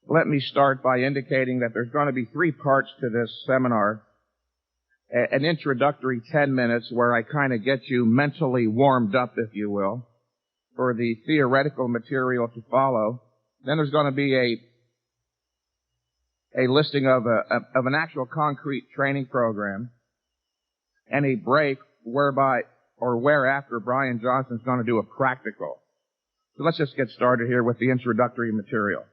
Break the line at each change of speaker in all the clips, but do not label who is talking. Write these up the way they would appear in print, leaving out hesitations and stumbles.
let me start by indicating that there's going to be 3 parts to this seminar. An introductory 10 minutes where I kind of get you mentally warmed up, if you will, for the theoretical material to follow. Then there's going to be a listing of an actual concrete training program and a break whereafter Brian Johnson's going to do a practical. So let's just get started here with the introductory material.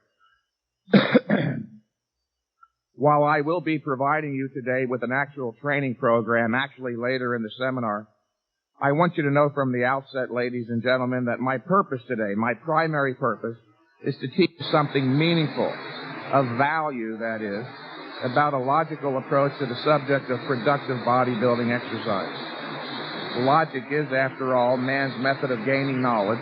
While I will be providing you today with an actual training program, actually later in the seminar, I want you to know from the outset, ladies and gentlemen, that my purpose today, my primary purpose, is to teach you something meaningful, of value, that is, about a logical approach to the subject of productive bodybuilding exercise. Logic is, after all, man's method of gaining knowledge,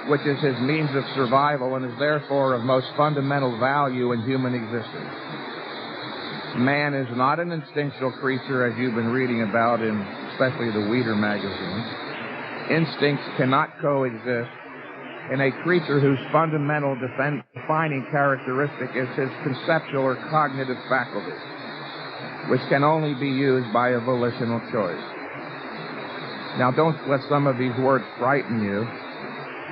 which is his means of survival and is therefore of most fundamental value in human existence. Man is not an instinctual creature, as you've been reading about in especially the Weeder magazine. Instincts cannot coexist in a creature whose fundamental defining characteristic is his conceptual or cognitive faculty, which can only be used by a volitional choice. Now, don't let some of these words frighten you.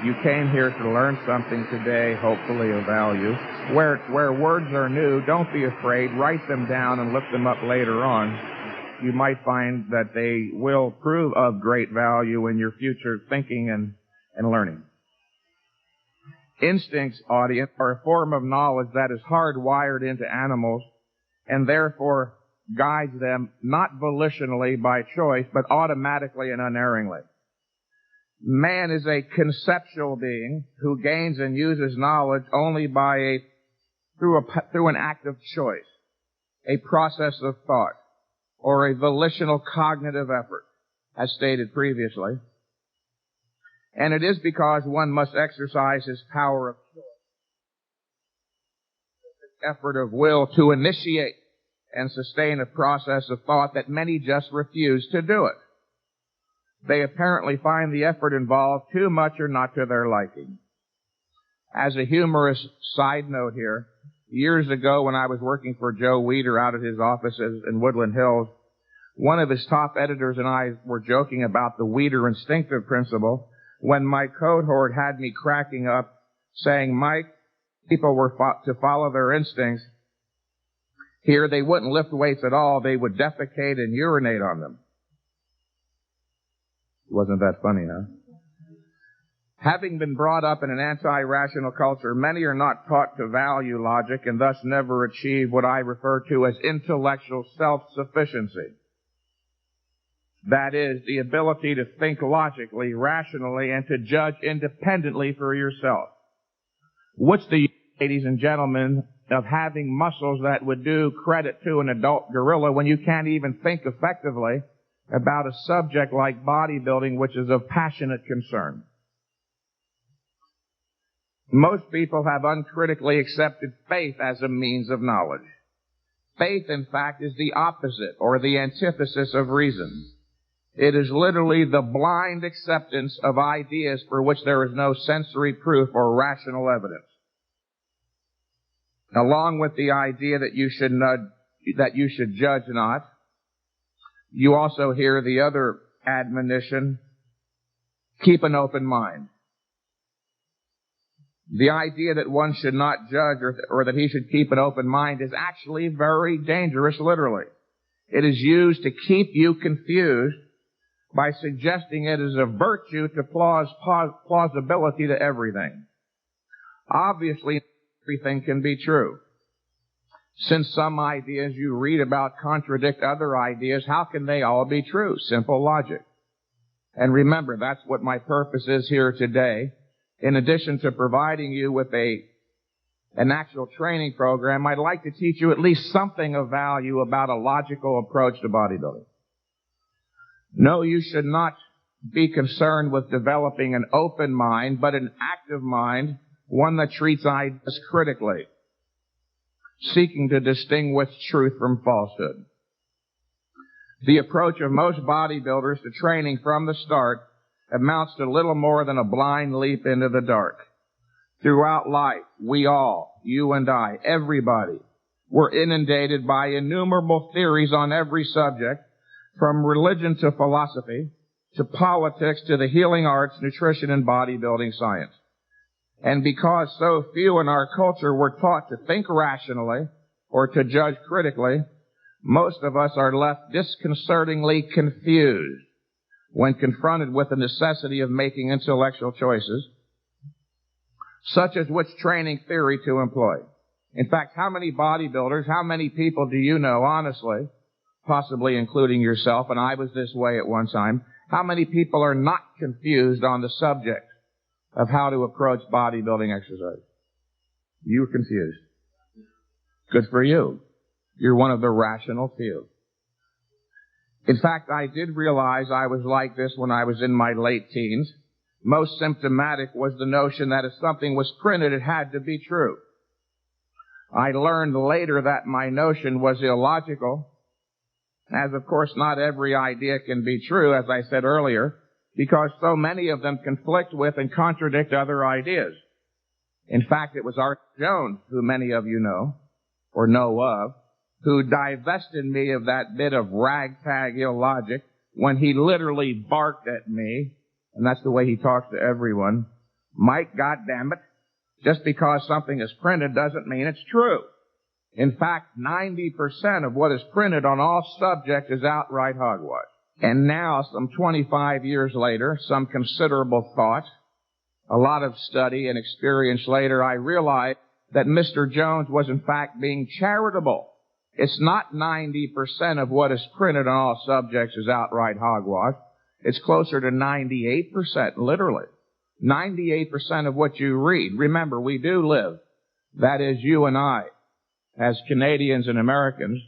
You came here to learn something today, hopefully of value. Where words are new, don't be afraid. Write them down and look them up later on. You might find that they will prove of great value in your future thinking and learning. Instincts, audience, are a form of knowledge that is hardwired into animals and therefore guides them not volitionally by choice, but automatically and unerringly. Man is a conceptual being who gains and uses knowledge only through an act of choice, a process of thought, or a volitional cognitive effort, as stated previously. And it is because one must exercise his power of choice, effort of will to initiate and sustain a process of thought that many just refuse to do it. They apparently find the effort involved too much or not to their liking. As a humorous side note here, years ago when I was working for Joe Weeder out at his offices in Woodland Hills, one of his top editors and I were joking about the Weeder instinctive principle when my cohort had me cracking up saying, Mike, people were to follow their instincts. Here they wouldn't lift weights at all. They would defecate and urinate on them. Wasn't that funny, huh? Having been brought up in an anti-rational culture, many are not taught to value logic and thus never achieve what I refer to as intellectual self-sufficiency. That is, the ability to think logically, rationally, and to judge independently for yourself. What's the use, ladies and gentlemen, of having muscles that would do credit to an adult gorilla when you can't even think effectively about a subject like bodybuilding, which is of passionate concern? Most people have uncritically accepted faith as a means of knowledge. Faith, in fact, is the opposite or the antithesis of reason. It is literally the blind acceptance of ideas for which there is no sensory proof or rational evidence. Along with the idea that you should judge not, you also hear the other admonition, keep an open mind. The idea that one should not judge or that he should keep an open mind is actually very dangerous, literally. It is used to keep you confused by suggesting it is a virtue to plausibility to everything. Obviously, everything can be true. Since some ideas you read about contradict other ideas, how can they all be true? Simple logic. And remember, that's what my purpose is here today. In addition to providing you with an actual training program, I'd like to teach you at least something of value about a logical approach to bodybuilding. No, you should not be concerned with developing an open mind, but an active mind, one that treats ideas critically, seeking to distinguish truth from falsehood. The approach of most bodybuilders to training from the start amounts to little more than a blind leap into the dark. Throughout life, we all, you and I, everybody, were inundated by innumerable theories on every subject, from religion to philosophy, to politics, to the healing arts, nutrition, and bodybuilding science. And because so few in our culture were taught to think rationally or to judge critically, most of us are left disconcertingly confused when confronted with the necessity of making intellectual choices, such as which training theory to employ. In fact, how many bodybuilders, how many people do you know, honestly, possibly including yourself, and I was this way at one time, how many people are not confused on the subject of how to approach bodybuilding exercise? You were confused. Good for you. You're one of the rational few. In fact, I did realize I was like this when I was in my late teens. Most symptomatic was the notion that if something was printed, it had to be true. I learned later that my notion was illogical, as of course not every idea can be true, as I said earlier, because so many of them conflict with and contradict other ideas. In fact, it was Art Jones, who many of you know, or know of, who divested me of that bit of ragtag illogic when he literally barked at me, and that's the way he talks to everyone. Mike, goddammit, just because something is printed doesn't mean it's true. In fact, 90% of what is printed on all subjects is outright hogwash. And now, some 25 years later, some considerable thought, a lot of study and experience later, I realized that Mr. Jones was in fact being charitable. It's not 90% of what is printed on all subjects is outright hogwash. It's closer to 98%, literally. 98% of what you read. Remember, we do live, that is you and I, as Canadians and Americans,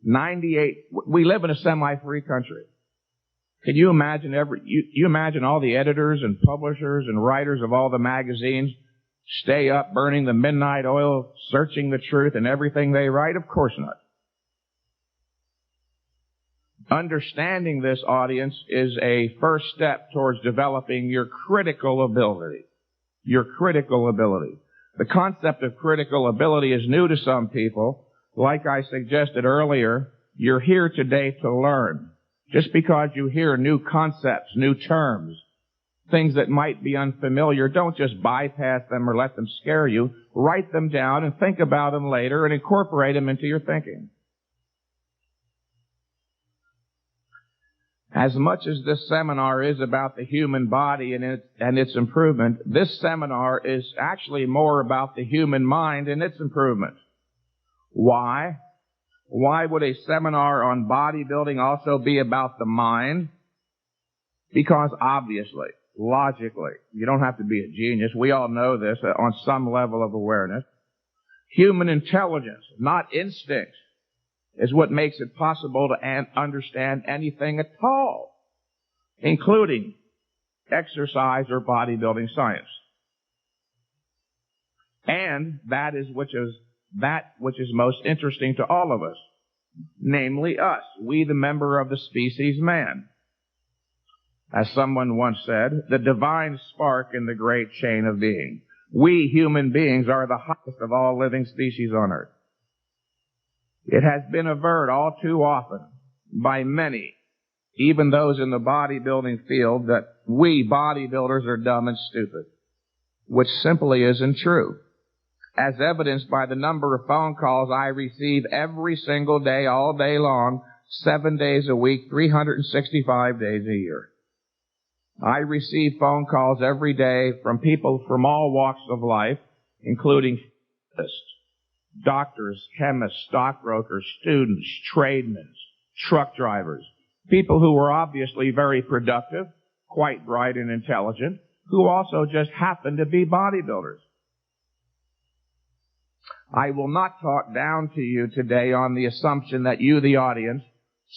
we live in a semi-free country. Can you imagine you imagine all the editors and publishers and writers of all the magazines stay up burning the midnight oil, searching the truth in everything they write? Of course not. Understanding this, audience, is a first step towards developing your critical ability. Your critical ability. The concept of critical ability is new to some people. Like I suggested earlier, you're here today to learn. Just because you hear new concepts, new terms, things that might be unfamiliar, don't just bypass them or let them scare you. Write them down and think about them later and incorporate them into your thinking. As much as this seminar is about the human body and its improvement, this seminar is actually more about the human mind and its improvement. Why? Why would a seminar on bodybuilding also be about the mind? Because obviously, logically, you don't have to be a genius. We all know this on some level of awareness. Human intelligence, not instinct, is what makes it possible to understand anything at all, including exercise or bodybuilding science. And that which is most interesting to all of us, namely us, we the member of the species man. As someone once said, the divine spark in the great chain of being. We human beings are the highest of all living species on earth. It has been averred all too often by many, even those in the bodybuilding field, that we bodybuilders are dumb and stupid, which simply isn't true, as evidenced by the number of phone calls I receive every single day, all day long, 7 days a week, 365 days a year. I receive phone calls every day from people from all walks of life, including physicists, doctors, chemists, stockbrokers, students, tradesmen, truck drivers, people who were obviously very productive, quite bright and intelligent, who also just happen to be bodybuilders. I will not talk down to you today on the assumption that you, the audience,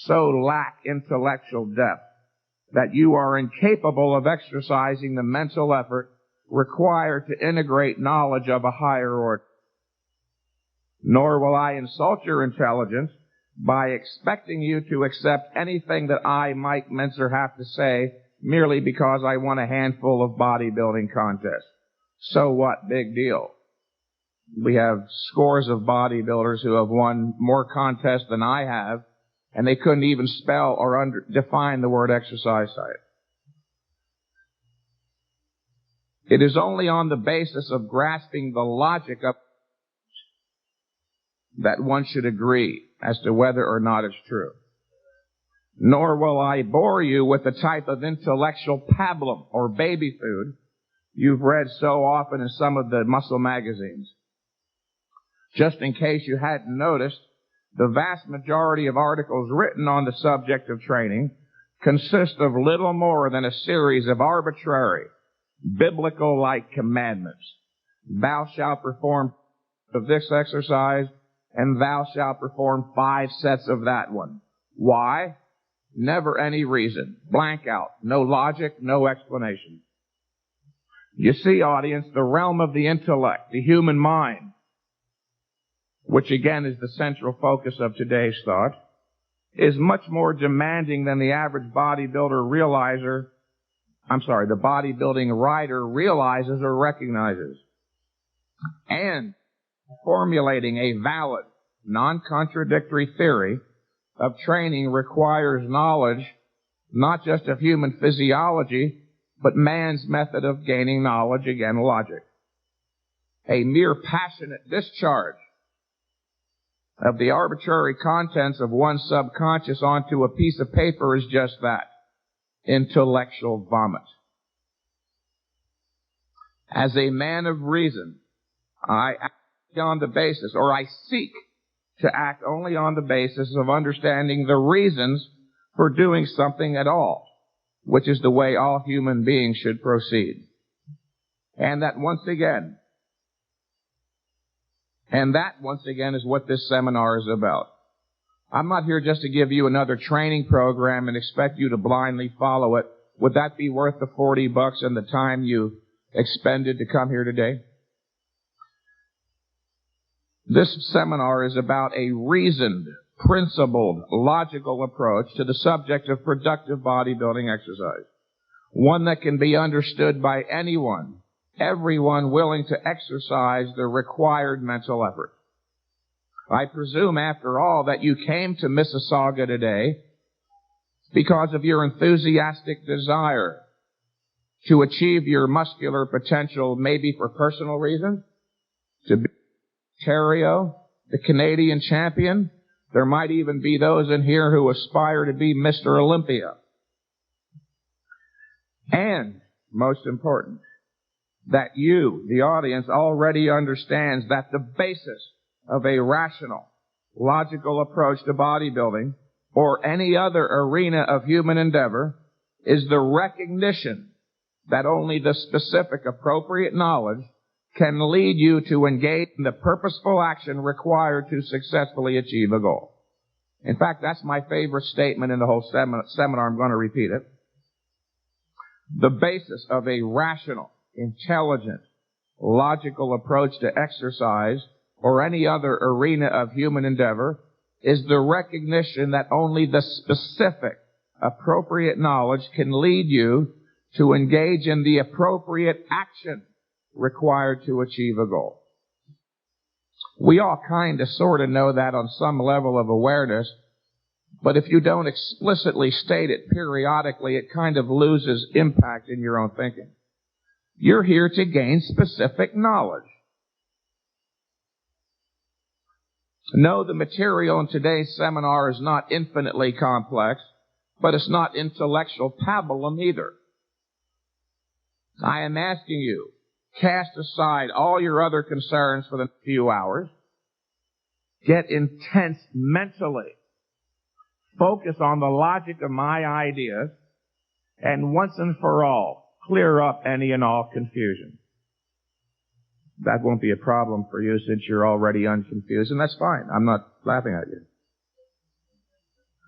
so lack intellectual depth that you are incapable of exercising the mental effort required to integrate knowledge of a higher order. Nor will I insult your intelligence by expecting you to accept anything that I, Mike Mentzer, have to say merely because I won a handful of bodybuilding contests. So what? Big deal. We have scores of bodybuilders who have won more contests than I have, and they couldn't even spell or define the word exercise site. It is only on the basis of grasping the logic of that one should agree as to whether or not it's true. Nor will I bore you with the type of intellectual pablum or baby food you've read so often in some of the muscle magazines. Just in case you hadn't noticed, the vast majority of articles written on the subject of training consist of little more than a series of arbitrary, biblical-like commandments. Thou shalt perform of this exercise, and thou shalt perform 5 sets of that one. Why? Never any reason. Blank out. No logic, no explanation. You see, audience, the realm of the intellect, the human mind, which again is the central focus of today's thought, is much more demanding than the average bodybuilding writer realizes or recognizes. And formulating a valid, non-contradictory theory of training requires knowledge not just of human physiology, but man's method of gaining knowledge, again, logic. A mere passionate discharge of the arbitrary contents of one's subconscious onto a piece of paper is just that, intellectual vomit. As a man of reason, I act on the basis, or I seek to act only on the basis of understanding the reasons for doing something at all, which is the way all human beings should proceed. And that once again is what this seminar is about. I'm not here just to give you another training program and expect you to blindly follow it. Would that be worth the $40 and the time you expended to come here today? This seminar is about a reasoned, principled, logical approach to the subject of productive bodybuilding exercise. One that can be understood by anyone, everyone willing to exercise the required mental effort. I presume, after all, that you came to Mississauga today because of your enthusiastic desire to achieve your muscular potential, maybe for personal reasons, to be Ontario, the Canadian champion. There might even be those in here who aspire to be Mr. Olympia. And, most important, that you, the audience, already understands that the basis of a rational, logical approach to bodybuilding or any other arena of human endeavor is the recognition that only the specific appropriate knowledge can lead you to engage in the purposeful action required to successfully achieve a goal. In fact, that's my favorite statement in the whole seminar. I'm going to repeat it. The basis of a rational, intelligent, logical approach to exercise or any other arena of human endeavor is the recognition that only the specific, appropriate knowledge can lead you to engage in the appropriate action required to achieve a goal. We all kind of sort of know that on some level of awareness, but if you don't explicitly state it periodically, it kind of loses impact in your own thinking. You're here to gain specific knowledge. No, the material in today's seminar is not infinitely complex, but it's not intellectual pabulum either. I am asking you, cast aside all your other concerns for the few hours. Get intense mentally. Focus on the logic of my ideas, and once and for all, clear up any and all confusion. That won't be a problem for you since you're already unconfused, and that's fine. I'm not laughing at you.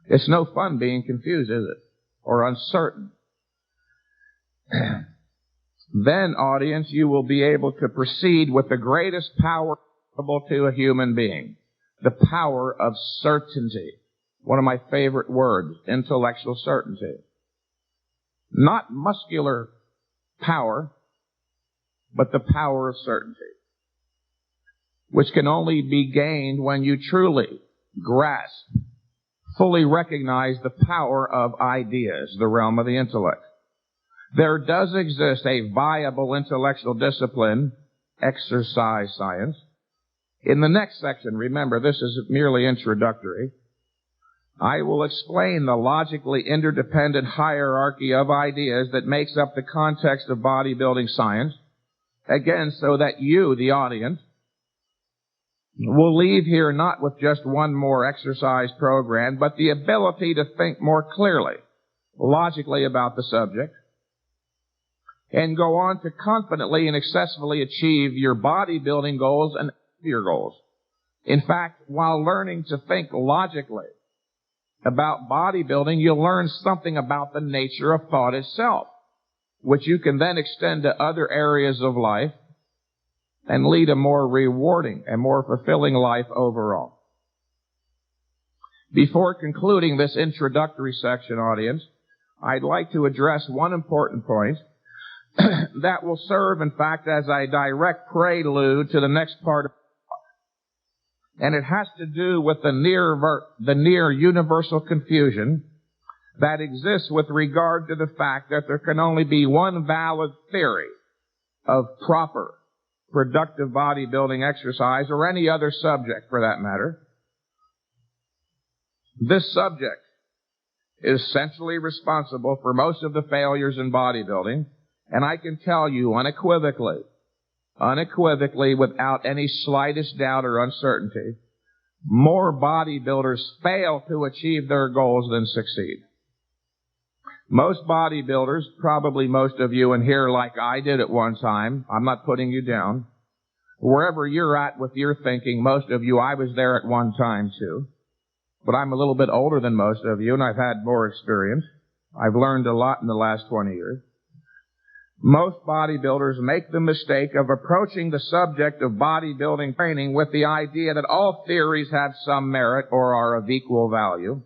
It's no fun being confused, is it? Or uncertain. Then, audience, you will be able to proceed with the greatest power available to a human being. The power of certainty. One of my favorite words, intellectual certainty. Not muscular power, but the power of certainty, which can only be gained when you truly grasp, fully recognize the power of ideas, the realm of the intellect. There does exist a viable intellectual discipline, exercise science. In the next section, remember, this is merely introductory, I will explain the logically interdependent hierarchy of ideas that makes up the context of bodybuilding science, again, so that you, the audience, will leave here not with just one more exercise program, but the ability to think more clearly, logically about the subject, and go on to confidently and successfully achieve your bodybuilding goals and your goals. In fact, while learning to think logically about bodybuilding, you'll learn something about the nature of thought itself, which you can then extend to other areas of life and lead a more rewarding and more fulfilling life overall. Before concluding this introductory section, audience, I'd like to address one important point that will serve, in fact, as a direct prelude to the next part of the talk. And it has to do with the near universal confusion that exists with regard to the fact that there can only be one valid theory of proper, productive bodybuilding exercise, or any other subject for that matter. This subject is centrally responsible for most of the failures in bodybuilding, and I can tell you unequivocally, without any slightest doubt or uncertainty, more bodybuilders fail to achieve their goals than succeed. Most bodybuilders, probably most of you in here like I did at one time, I'm not putting you down. Wherever you're at with your thinking, most of you, I was there at one time too. But I'm a little bit older than most of you, and I've had more experience. I've learned a lot in the last 20 years. Most bodybuilders make the mistake of approaching the subject of bodybuilding training with the idea that all theories have some merit or are of equal value.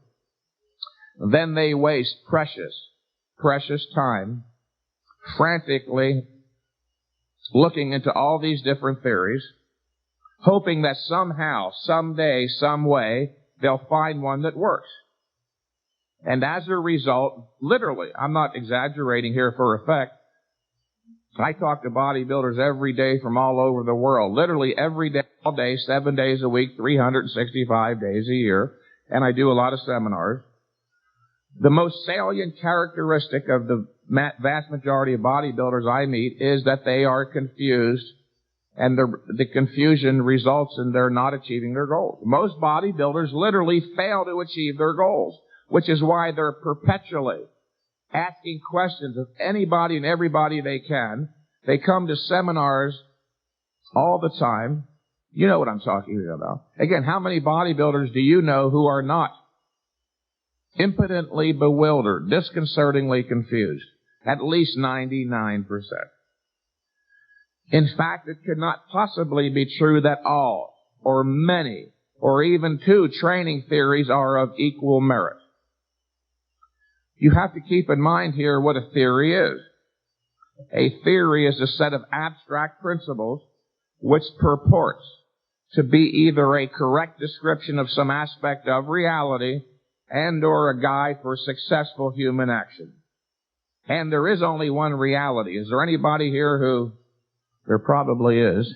Then they waste precious time frantically looking into all these different theories, hoping that somehow, someday, some way, they'll find one that works. And as a result, literally, I'm not exaggerating here for effect, I talk to bodybuilders every day from all over the world, literally every day, all day, 7 days a week, 365 days a year, and I do a lot of seminars. The most salient characteristic of the vast majority of bodybuilders I meet is that they are confused, and the confusion results in their not achieving their goals. Most bodybuilders literally fail to achieve their goals, which is why they're perpetually asking questions of anybody and everybody they can. They come to seminars all the time. You know what I'm talking about. Again, how many bodybuilders do you know who are not impotently bewildered, disconcertingly confused? At least 99%. In fact, it could not possibly be true that all, or many, or even two training theories are of equal merit. You have to keep in mind here what a theory is. A theory is a set of abstract principles which purports to be either a correct description of some aspect of reality and or a guide for successful human action. And there is only one reality. Is there anybody here who, there probably is.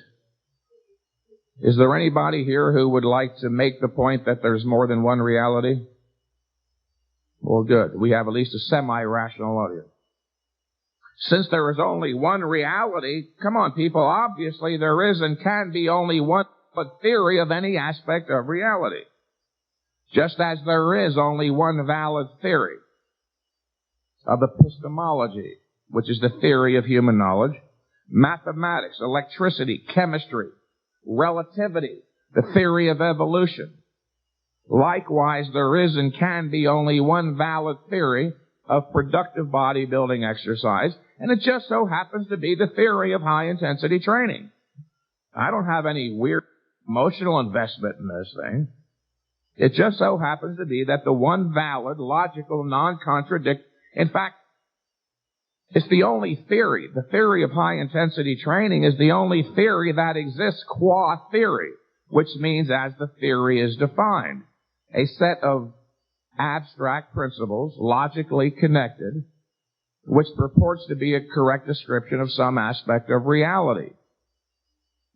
Is there anybody here who would like to make the point that there's more than one reality? Well, good. We have at least a semi-rational audience. Since there is only one reality, come on people, obviously there is and can be only one theory of any aspect of reality. Just as there is only one valid theory of epistemology, which is the theory of human knowledge, mathematics, electricity, chemistry, relativity, the theory of evolution. Likewise, there is and can be only one valid theory of productive bodybuilding exercise, and it just so happens to be the theory of high-intensity training. I don't have any weird emotional investment in this thing. It just so happens to be that the one valid, logical, non-contradictory, in fact, It's the only theory. The theory of high-intensity training is the only theory that exists qua theory, which means as the theory is defined. A set of abstract principles, logically connected, which purports to be a correct description of some aspect of reality.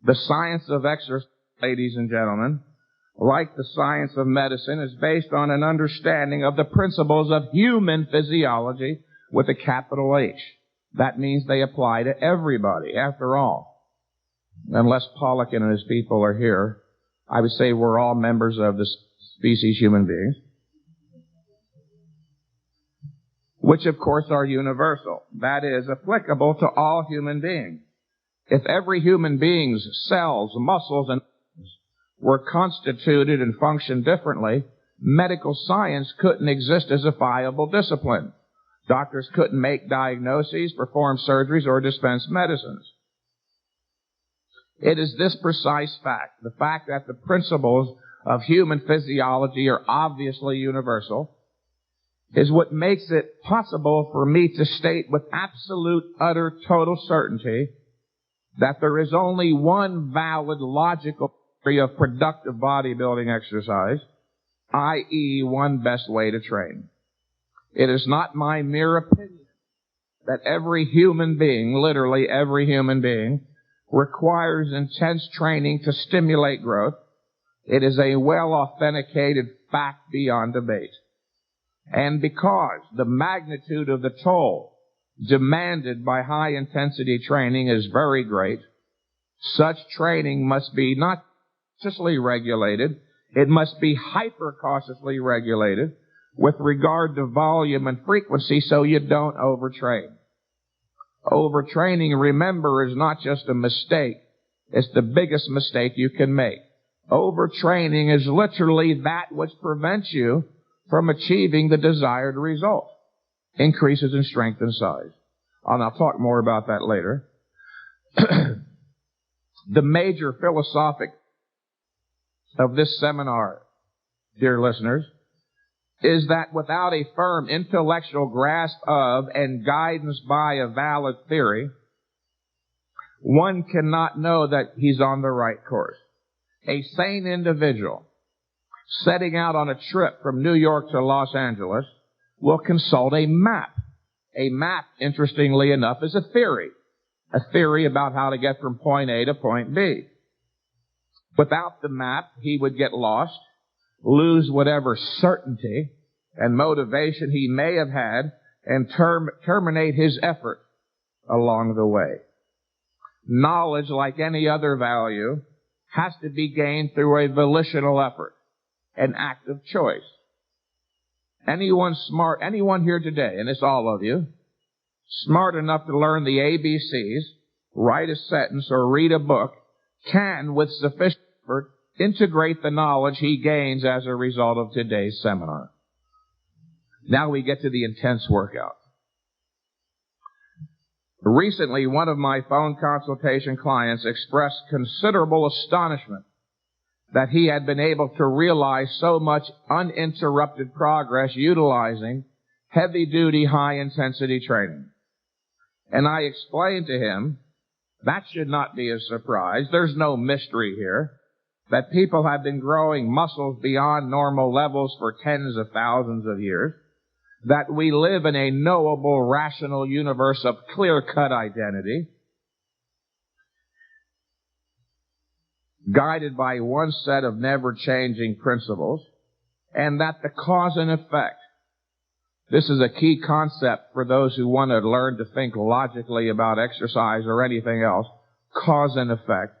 The science of exercise, ladies and gentlemen, like the science of medicine, is based on an understanding of the principles of human physiology with a capital H. That means they apply to everybody, after all. Unless Pollock and his people are here, I would say we're all members of the species human beings, which of course are universal. That is, applicable to all human beings. If every human being's cells, muscles, and were constituted and functioned differently, medical science couldn't exist as a viable discipline. Doctors couldn't make diagnoses, perform surgeries, or dispense medicines. It is this precise fact, the fact that the principles of human physiology are obviously universal, is what makes it possible for me to state with absolute, utter, total certainty that there is only one valid, logical theory of productive bodybuilding exercise, i.e., one best way to train. It is not my mere opinion that every human being, literally every human being, requires intense training to stimulate growth. It is a well-authenticated fact beyond debate. And because the magnitude of the toll demanded by high-intensity training is very great, such training must be not cautiously regulated, it must be hyper-cautiously regulated with regard to volume and frequency so you don't overtrain. Overtraining, remember, is not just a mistake. It's the biggest mistake you can make. Overtraining is literally that which prevents you from achieving the desired result. Increases in strength and size. And I'll talk more about that later. The major philosophic of this seminar, dear listeners, is that without a firm intellectual grasp of and guidance by a valid theory, one cannot know that he's on the right course. A sane individual setting out on a trip from New York to Los Angeles will consult a map. A map, interestingly enough, is a theory about how to get from point A to point B. Without the map, he would get lost, lose whatever certainty and motivation he may have had, and terminate his effort along the way. Knowledge, like any other value, has to be gained through a volitional effort, an act of choice. Anyone smart, anyone here today, and it's all of you, smart enough to learn the ABCs, write a sentence, or read a book, can, with sufficient effort, integrate the knowledge he gains as a result of today's seminar. Now we get to the intense workout. Recently, one of my phone consultation clients expressed considerable astonishment that he had been able to realize so much uninterrupted progress utilizing heavy-duty, high-intensity training. And I explained to him, that should not be a surprise. There's no mystery here. That people have been growing muscles beyond normal levels for tens of thousands of years. That we live in a knowable, rational universe of clear-cut identity, guided by one set of never-changing principles, and that the cause and effect, this is a key concept for those who want to learn to think logically about exercise or anything else, cause and effect.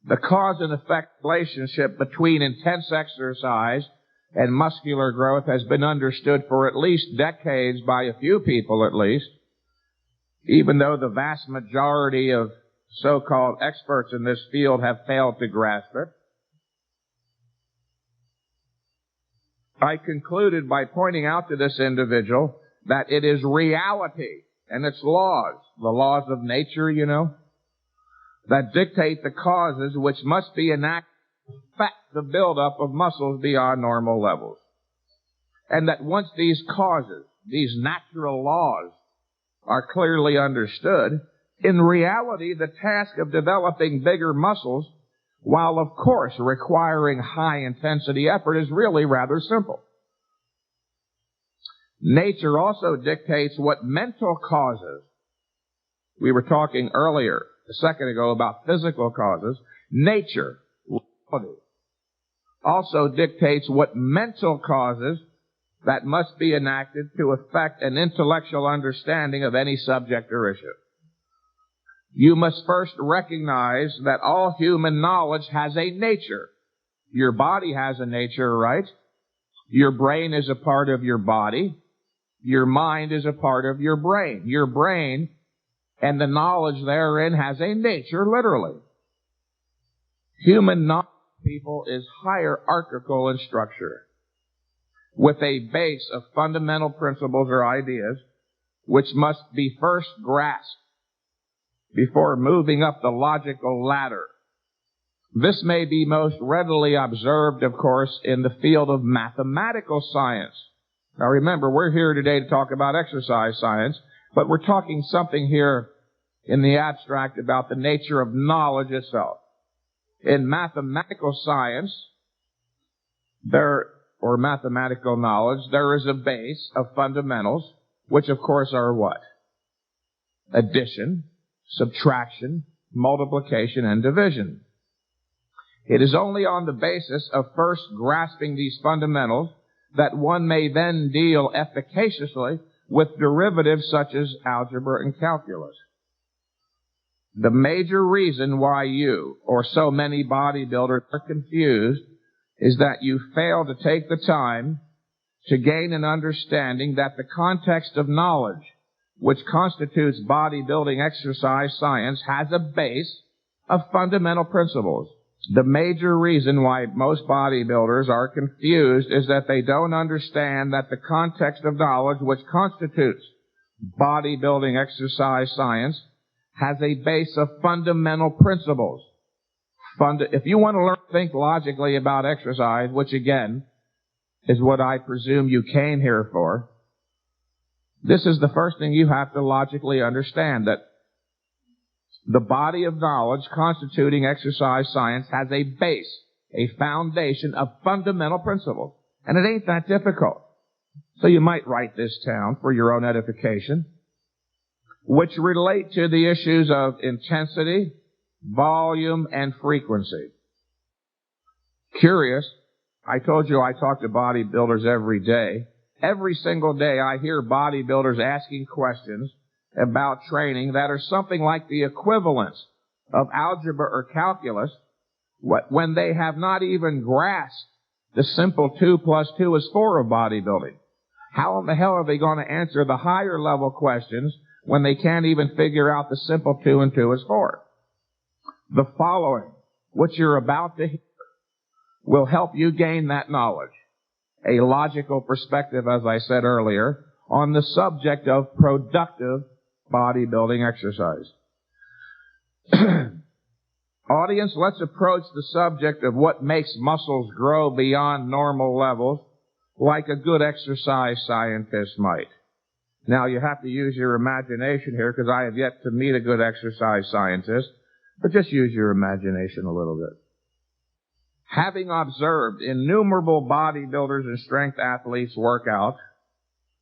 The cause and effect relationship between intense exercise and muscular growth has been understood for at least decades by a few people at least, even though the vast majority of so-called experts in this field have failed to grasp it. I concluded by pointing out to this individual that it is reality and its laws, the laws of nature, you know, that dictate the causes which must be enacted to affect the buildup of muscles beyond normal levels. And that once these causes, these natural laws, are clearly understood, in reality, the task of developing bigger muscles, while of course requiring high-intensity effort, is really rather simple. Nature also dictates what mental causes. We were talking earlier, a second ago, about physical causes. Nature also dictates what mental causes that must be enacted to affect an intellectual understanding of any subject or issue. You must first recognize that all human knowledge has a nature. Your body has a nature, right? Your brain is a part of your body. Your mind is a part of your brain. Your brain and the knowledge therein has a nature, literally. Human knowledge, people, is hierarchical in structure, with a base of fundamental principles or ideas which must be first grasped before moving up the logical ladder. This may be most readily observed, of course, in the field of mathematical science. Now remember, we're here today to talk about exercise science, but we're talking something here in the abstract about the nature of knowledge itself. In mathematical science, or mathematical knowledge, there is a base of fundamentals, which of course are what? Addition, subtraction, multiplication, and division. It is only on the basis of first grasping these fundamentals that one may then deal efficaciously with derivatives such as algebra and calculus. The major reason why you, or so many bodybuilders, are confused is that you fail to take the time to gain an understanding that the context of knowledge, which constitutes bodybuilding exercise science, has a base of fundamental principles. The major reason why most bodybuilders are confused is that they don't understand that the context of knowledge, which constitutes bodybuilding exercise science, has a base of fundamental principles. If you want to learn to think logically about exercise, which again is what I presume you came here for, this is the first thing you have to logically understand, that the body of knowledge constituting exercise science has a base, a foundation of fundamental principles. And it ain't that difficult. So you might write this down for your own edification, which relate to the issues of intensity, volume, and frequency. Curious, I told you I talk to bodybuilders every day. Every single day I hear bodybuilders asking questions about training that are something like the equivalence of algebra or calculus when they have not even grasped the simple 2 plus 2 is 4 of bodybuilding. How in the hell are they going to answer the higher level questions when they can't even figure out the simple 2 and 2 is 4? The following, which you're about to hear, will help you gain that knowledge. A logical perspective, as I said earlier, on the subject of productive bodybuilding exercise. Audience, let's approach the subject of what makes muscles grow beyond normal levels like a good exercise scientist might. Now, you have to use your imagination here because I have yet to meet a good exercise scientist, but just use your imagination a little bit. Having observed innumerable bodybuilders and strength athletes work out,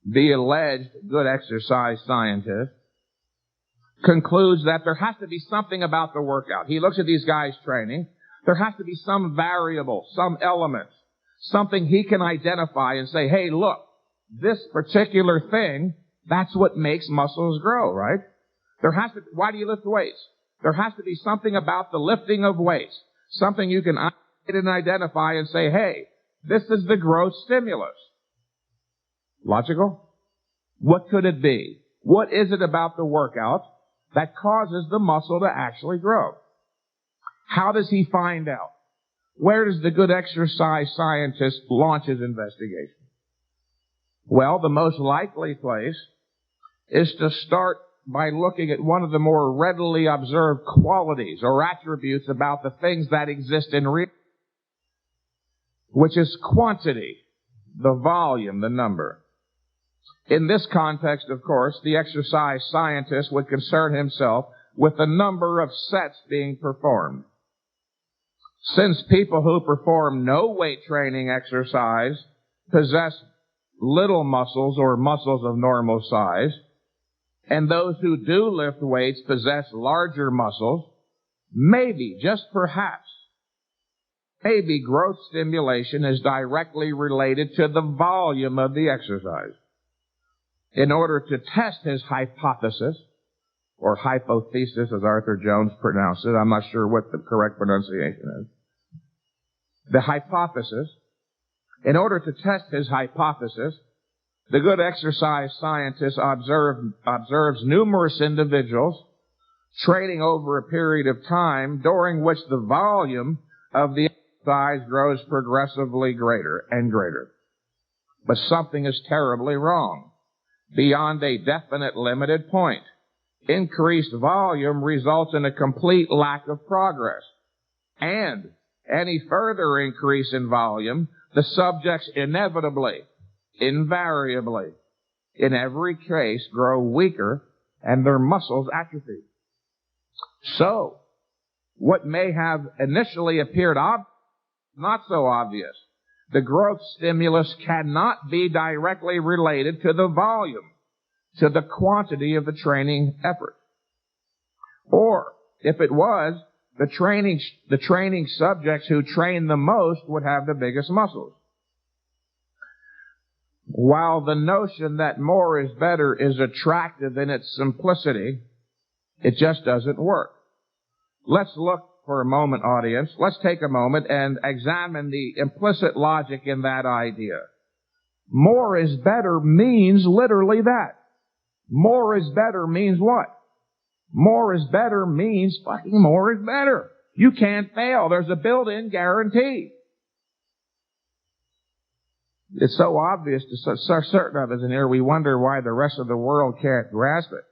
the alleged good exercise scientist concludes that there has to be something about the workout. He looks at these guys training. There has to be some variable, some element, something he can identify and say, hey, look, this particular thing, that's what makes muscles grow, right? Why do you lift weights? There has to be something about the lifting of weights, something you can identify and say, hey, this is the growth stimulus. Logical? What could it be? What is it about the workout that causes the muscle to actually grow? How does he find out? Where does the good exercise scientist launch his investigation? Well, the most likely place is to start by looking at one of the more readily observed qualities or attributes about the things that exist in reality, which is quantity, the volume, the number. In this context, of course, the exercise scientist would concern himself with the number of sets being performed. Since people who perform no weight training exercise possess little muscles or muscles of normal size, and those who do lift weights possess larger muscles, maybe, just perhaps, maybe growth stimulation is directly related to the volume of the exercise. In order to test his hypothesis, or hypothesis as Arthur Jones pronounced it, I'm not sure what the correct pronunciation is. The hypothesis, in order to test his hypothesis, the good exercise scientist observes numerous individuals training over a period of time during which the volume of the exercise grows progressively greater and greater. But something is terribly wrong. Beyond a definite limited point, increased volume results in a complete lack of progress. And any further increase in volume, the subjects inevitably, invariably, in every case, grow weaker and their muscles atrophy. So, what may have initially appeared not so obvious. The growth stimulus cannot be directly related to the volume, to the quantity of the training effort. Or, if it was, the training subjects who train the most would have the biggest muscles. While the notion that more is better is attractive in its simplicity, it just doesn't work. Let's look for a moment, audience. Let's take a moment and examine the implicit logic in that idea. More is better means literally that. More is better means what? More is better means fucking more is better. You can't fail. There's a built-in guarantee. It's so obvious to certain of us in here, we wonder why the rest of the world can't grasp it.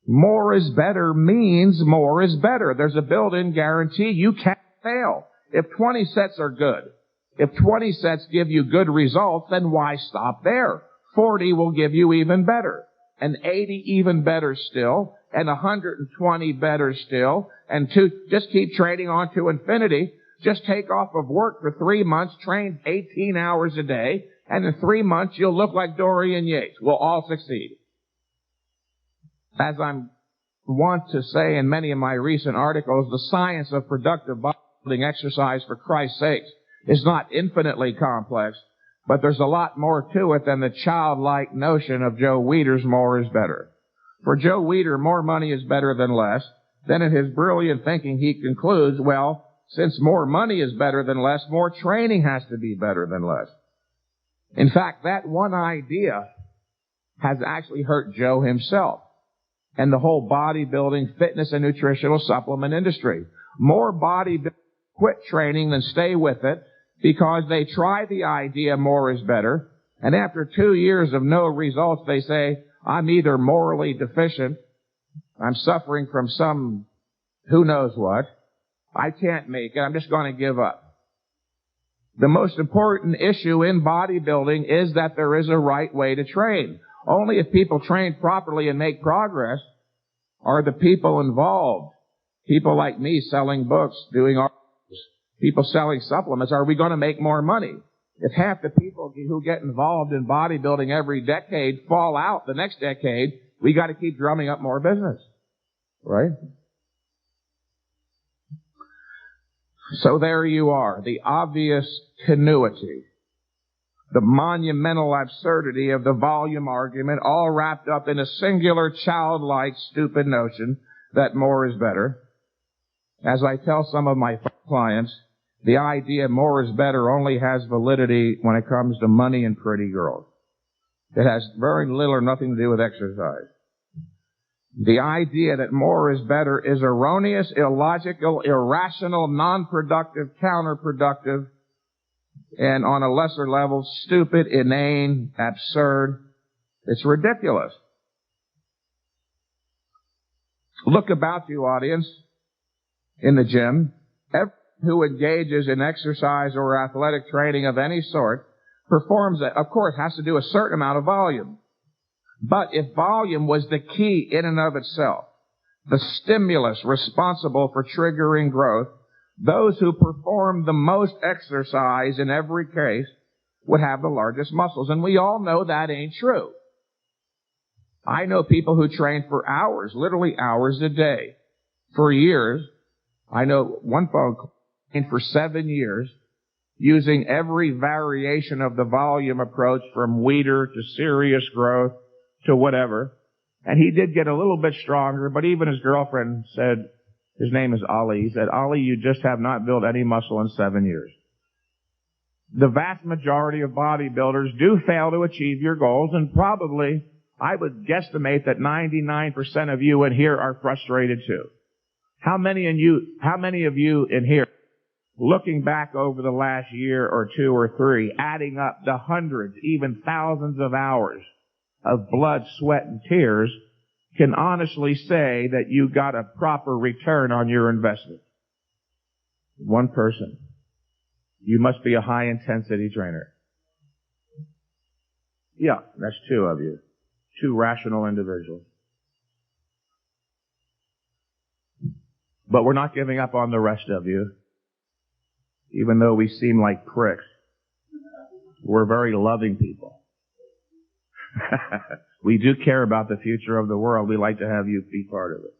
More is better means more is better. There's a built-in guarantee. You can't fail. If 20 sets are good, if 20 sets give you good results, then why stop there? 40 will give you even better, and 80 even better still, and 120 better still, and just keep training on to infinity. Just take off of work for 3 months, train 18 hours a day, and in 3 months you'll look like Dorian Yates. We'll all succeed. As I'm wont to say in many of my recent articles, the science of productive bodybuilding exercise, for Christ's sake, is not infinitely complex, but there's a lot more to it than the childlike notion of Joe Weider's more is better. For Joe Weider, more money is better than less. Then in his brilliant thinking, he concludes, well, since more money is better than less, more training has to be better than less. In fact, that one idea has actually hurt Joe himself and the whole bodybuilding, fitness, and nutritional supplement industry. More bodybuilders quit training than stay with it because they try the idea more is better, and after 2 years of no results, they say, I'm either morally deficient, I'm suffering from some who knows what, I can't make it, I'm just going to give up. The most important issue in bodybuilding is that there is a right way to train. Only if people train properly and make progress are the people involved. People like me selling books, doing articles, people selling supplements, are we going to make more money? If half the people who get involved in bodybuilding every decade fall out the next decade, we got to keep drumming up more business. Right? So there you are, the obvious tenuity, the monumental absurdity of the volume argument, all wrapped up in a singular, childlike, stupid notion that more is better. As I tell some of my clients, the idea more is better only has validity when it comes to money and pretty girls. It has very little or nothing to do with exercise. The idea that more is better is erroneous, illogical, irrational, non-productive, counterproductive, and on a lesser level, stupid, inane, absurd. It's ridiculous. Look about you, audience, in the gym. Everyone who engages in exercise or athletic training of any sort performs, of course, has to do a certain amount of volume. But if volume was the key in and of itself, the stimulus responsible for triggering growth, those who perform the most exercise in every case would have the largest muscles. And we all know that ain't true. I know people who train for hours, literally hours a day, for years. I know one fellow trained for 7 years, using every variation of the volume approach from weeder to serious growth to whatever. And he did get a little bit stronger, but even his girlfriend said, his name is Ali, he said, "Ali, you just have not built any muscle in 7 years." The vast majority of bodybuilders do fail to achieve your goals, and probably, I would guesstimate that 99% of you in here are frustrated too. How many of you in here, looking back over the last year or 2 or 3, adding up the hundreds, even thousands of hours of blood, sweat, and tears, can honestly say that you got a proper return on your investment? One person. You must be a high-intensity trainer. Yeah, that's 2 of you. 2 rational individuals. But we're not giving up on the rest of you. Even though we seem like pricks, we're very loving people. We do care about the future of the world. We like to have you be part of it.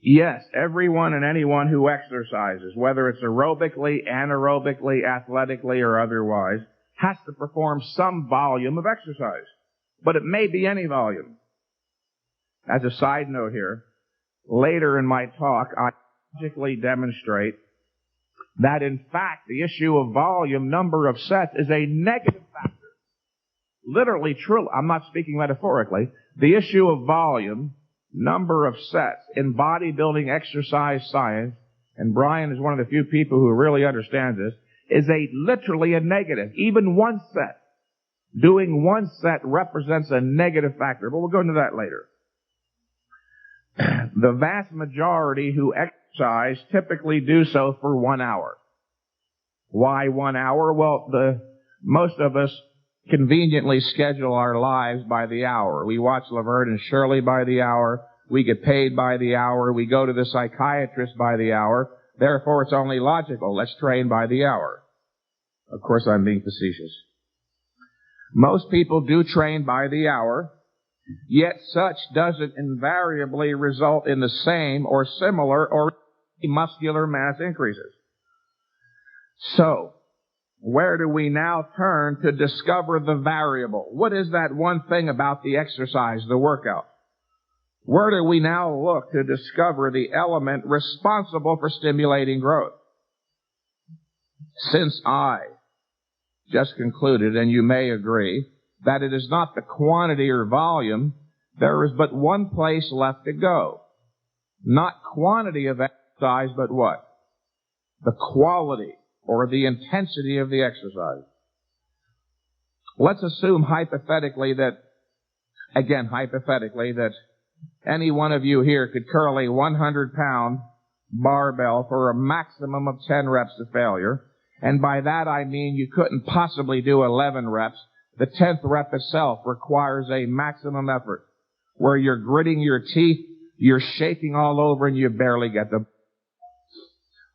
Yes, everyone and anyone who exercises, whether it's aerobically, anaerobically, athletically, or otherwise, has to perform some volume of exercise. But it may be any volume. As a side note here, later in my talk, I logically demonstrate that, in fact, the issue of volume, number of sets, is a negative factor. Literally, true. I'm not speaking metaphorically. The issue of volume, number of sets, in bodybuilding exercise science, and Brian is one of the few people who really understands this, is literally a negative. Even 1 set. Doing 1 set represents a negative factor, but we'll go into that later. The vast majority who exercise typically do so for 1 hour. Why 1 hour? Well, most of us conveniently schedule our lives by the hour. We watch Laverne and Shirley by the hour. We get paid by the hour. We go to the psychiatrist by the hour. Therefore, it's only logical. Let's train by the hour. Of course, I'm being facetious. Most people do train by the hour, yet such doesn't invariably result in the same or similar or muscular mass increases. So, where do we now turn to discover the variable? What is that one thing about the exercise, the workout? Where do we now look to discover the element responsible for stimulating growth? Since I just concluded, and you may agree, that it is not the quantity or volume, there is but one place left to go. Not quantity of exercise, but what? The quality or the intensity of the exercise. Let's assume hypothetically that any one of you here could curl a 100-pound barbell for a maximum of 10 reps to failure. And by that I mean you couldn't possibly do 11 reps. The 10th rep itself requires a maximum effort where you're gritting your teeth, you're shaking all over, and you barely get them.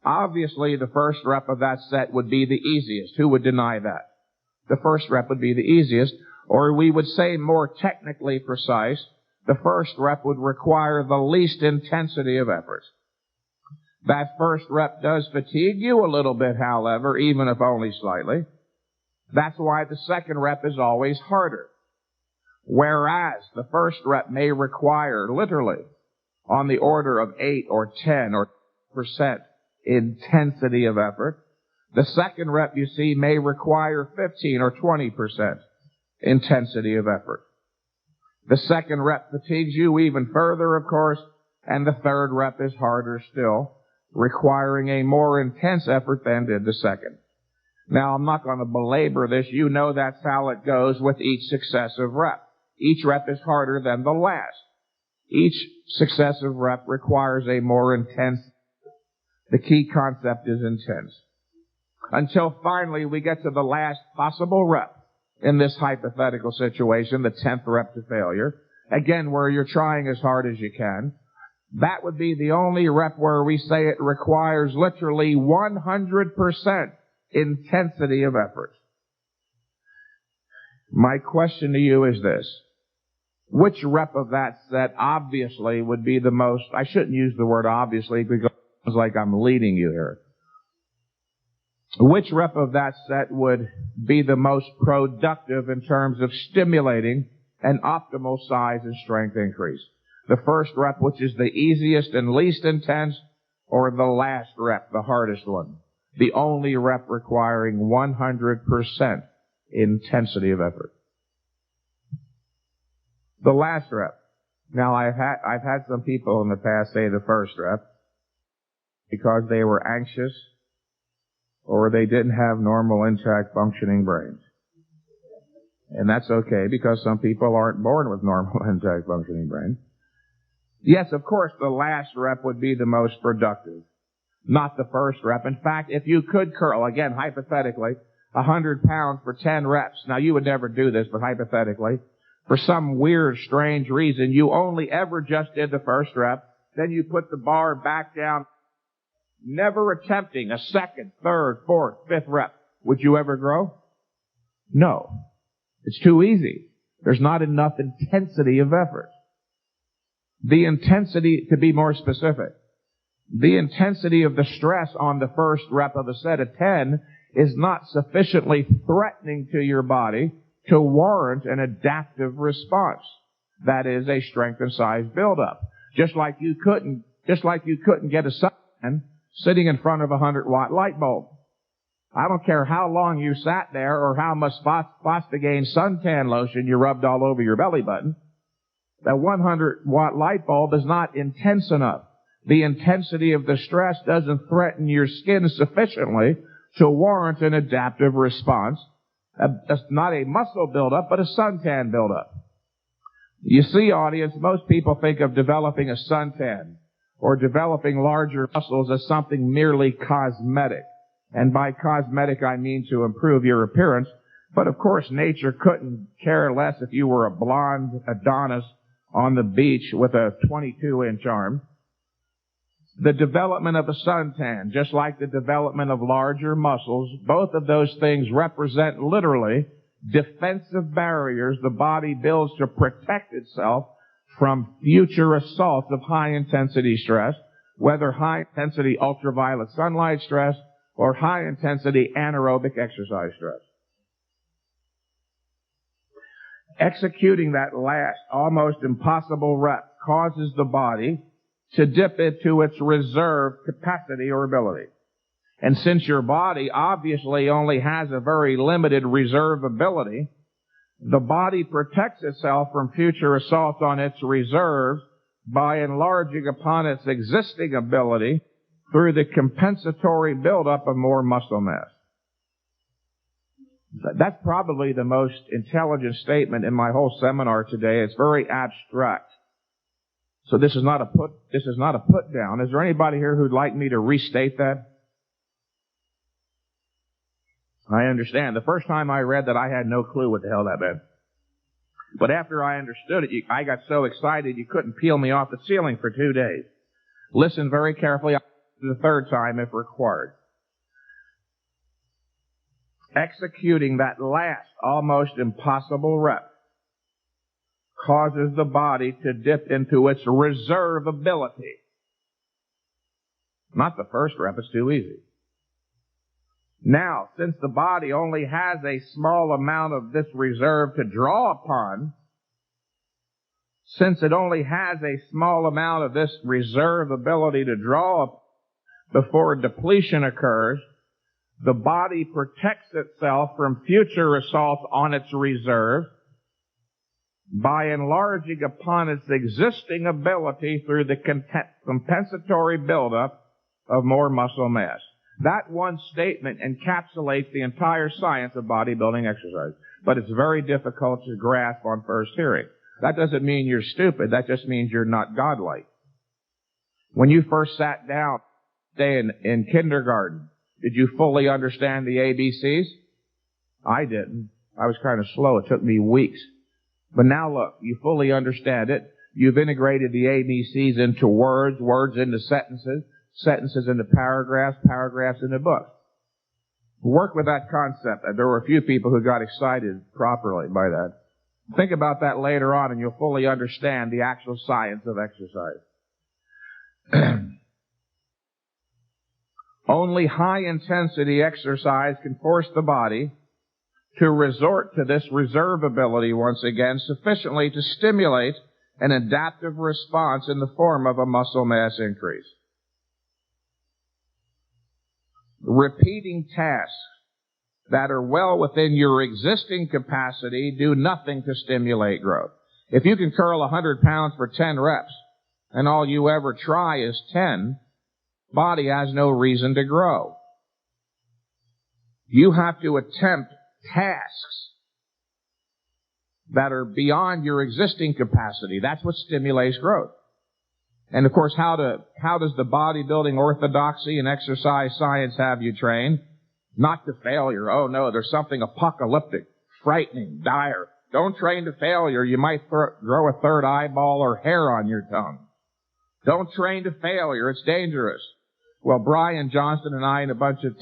Obviously, the first rep of that set would be the easiest. Who would deny that? The first rep would be the easiest, or we would say more technically precise, the first rep would require the least intensity of effort. That first rep does fatigue you a little bit, however, even if only slightly. That's why the second rep is always harder. Whereas the first rep may require literally on the order of 8 or 10 or 10% intensity of effort, the second rep, you see, may require 15 or 20% intensity of effort. The second rep fatigues you even further, of course, and the third rep is harder still, requiring a more intense effort than did the second. Now, I'm not going to belabor this. You know that's how it goes with each successive rep. Each rep is harder than the last. Each successive rep requires a more intense. The key concept is intense. until finally we get to the last possible rep in this hypothetical situation, the 10th rep to failure. Again, where you're trying as hard as you can. That would be the only rep where we say it requires literally 100% intensity of effort. My question to you is this. Which rep of that set obviously would be the most, I shouldn't use the word obviously because it's like I'm leading you here. Which rep of that set would be the most productive in terms of stimulating an optimal size and strength increase? The first rep, which is the easiest and least intense, or the last rep, the hardest one? The only rep requiring 100% intensity of effort. The last rep. Now, I've had some people in the past say the first rep because they were anxious or they didn't have normal, intact, functioning brains. And that's okay because some people aren't born with normal, intact, functioning brains. Yes, of course, the last rep would be the most productive, not the first rep. In fact, if you could curl, again, hypothetically, 100 pounds for 10 reps. Now, you would never do this, but hypothetically, for some weird, strange reason, you only ever just did the first rep, then you put the bar back down, never attempting a second, third, fourth, fifth rep. Would you ever grow? No. It's too easy. There's not enough intensity of effort. The intensity, to be more specific, the intensity of the stress on the first rep of a set of 10 is not sufficiently threatening to your body to warrant an adaptive response. That is a strength and size buildup. Just like you couldn't get a suntan sitting in front of a 100-watt light bulb. I don't care how long you sat there or how much Phosphogane suntan lotion you rubbed all over your belly button. That 100-watt light bulb is not intense enough. The intensity of the stress doesn't threaten your skin sufficiently to warrant an adaptive response. That's not a muscle buildup, but a suntan buildup. You see, audience, most people think of developing a suntan or developing larger muscles as something merely cosmetic. And by cosmetic, I mean to improve your appearance. But of course, nature couldn't care less if you were a blonde Adonis on the beach with a 22-inch arm. The development of a suntan, just like the development of larger muscles, both of those things represent literally defensive barriers the body builds to protect itself from future assaults of high-intensity stress, whether high-intensity ultraviolet sunlight stress or high-intensity anaerobic exercise stress. Executing that last, almost impossible rep causes the body to dip into its reserve capacity or ability. And since your body obviously only has a very limited reserve ability, the body protects itself from future assaults on its reserves by enlarging upon its existing ability through the compensatory buildup of more muscle mass. That's probably the most intelligent statement in my whole seminar today. It's very abstract. So this is not a put down. Is there anybody here who'd like me to restate that? I understand. The first time I read that, I had no clue what the hell that meant. But after I understood it, I got so excited you couldn't peel me off the ceiling for 2 days. Listen very carefully the third time if required. Executing that last, almost impossible rep causes the body to dip into its reserve ability. Not the first rep, it's too easy. Now, since the body only has a small amount of this reserve to draw upon, since it only has a small amount of this reserve ability to draw up before depletion occurs, the body protects itself from future assaults on its reserve by enlarging upon its existing ability through the compensatory buildup of more muscle mass. That one statement encapsulates the entire science of bodybuilding exercise, but it's very difficult to grasp on first hearing. That doesn't mean you're stupid. That just means you're not godlike. When you first sat down, say in kindergarten, Did you fully understand the ABCs? I didn't. I was kind of slow. It took me weeks. But now look, you fully understand it. You've integrated the ABCs into words, words into sentences, sentences into paragraphs, paragraphs into books. Work with that concept. There were a few people who got excited properly by that. Think about that later on and you'll fully understand the actual science of exercise. Only high-intensity exercise can force the body to resort to this reserve ability once again sufficiently to stimulate an adaptive response in the form of a muscle mass increase. Repeating tasks that are well within your existing capacity do nothing to stimulate growth. If you can curl 100 pounds for 10 reps and all you ever try is 10, body has no reason to grow. You have to attempt tasks that are beyond your existing capacity. That's what stimulates growth. And of course, how does the bodybuilding orthodoxy and exercise science have you train? Not to failure. Oh no, there's something apocalyptic, frightening, dire. Don't train to failure. You might grow a third eyeball or hair on your tongue. Don't train to failure. It's dangerous. Well, Brian Johnston and I and a bunch of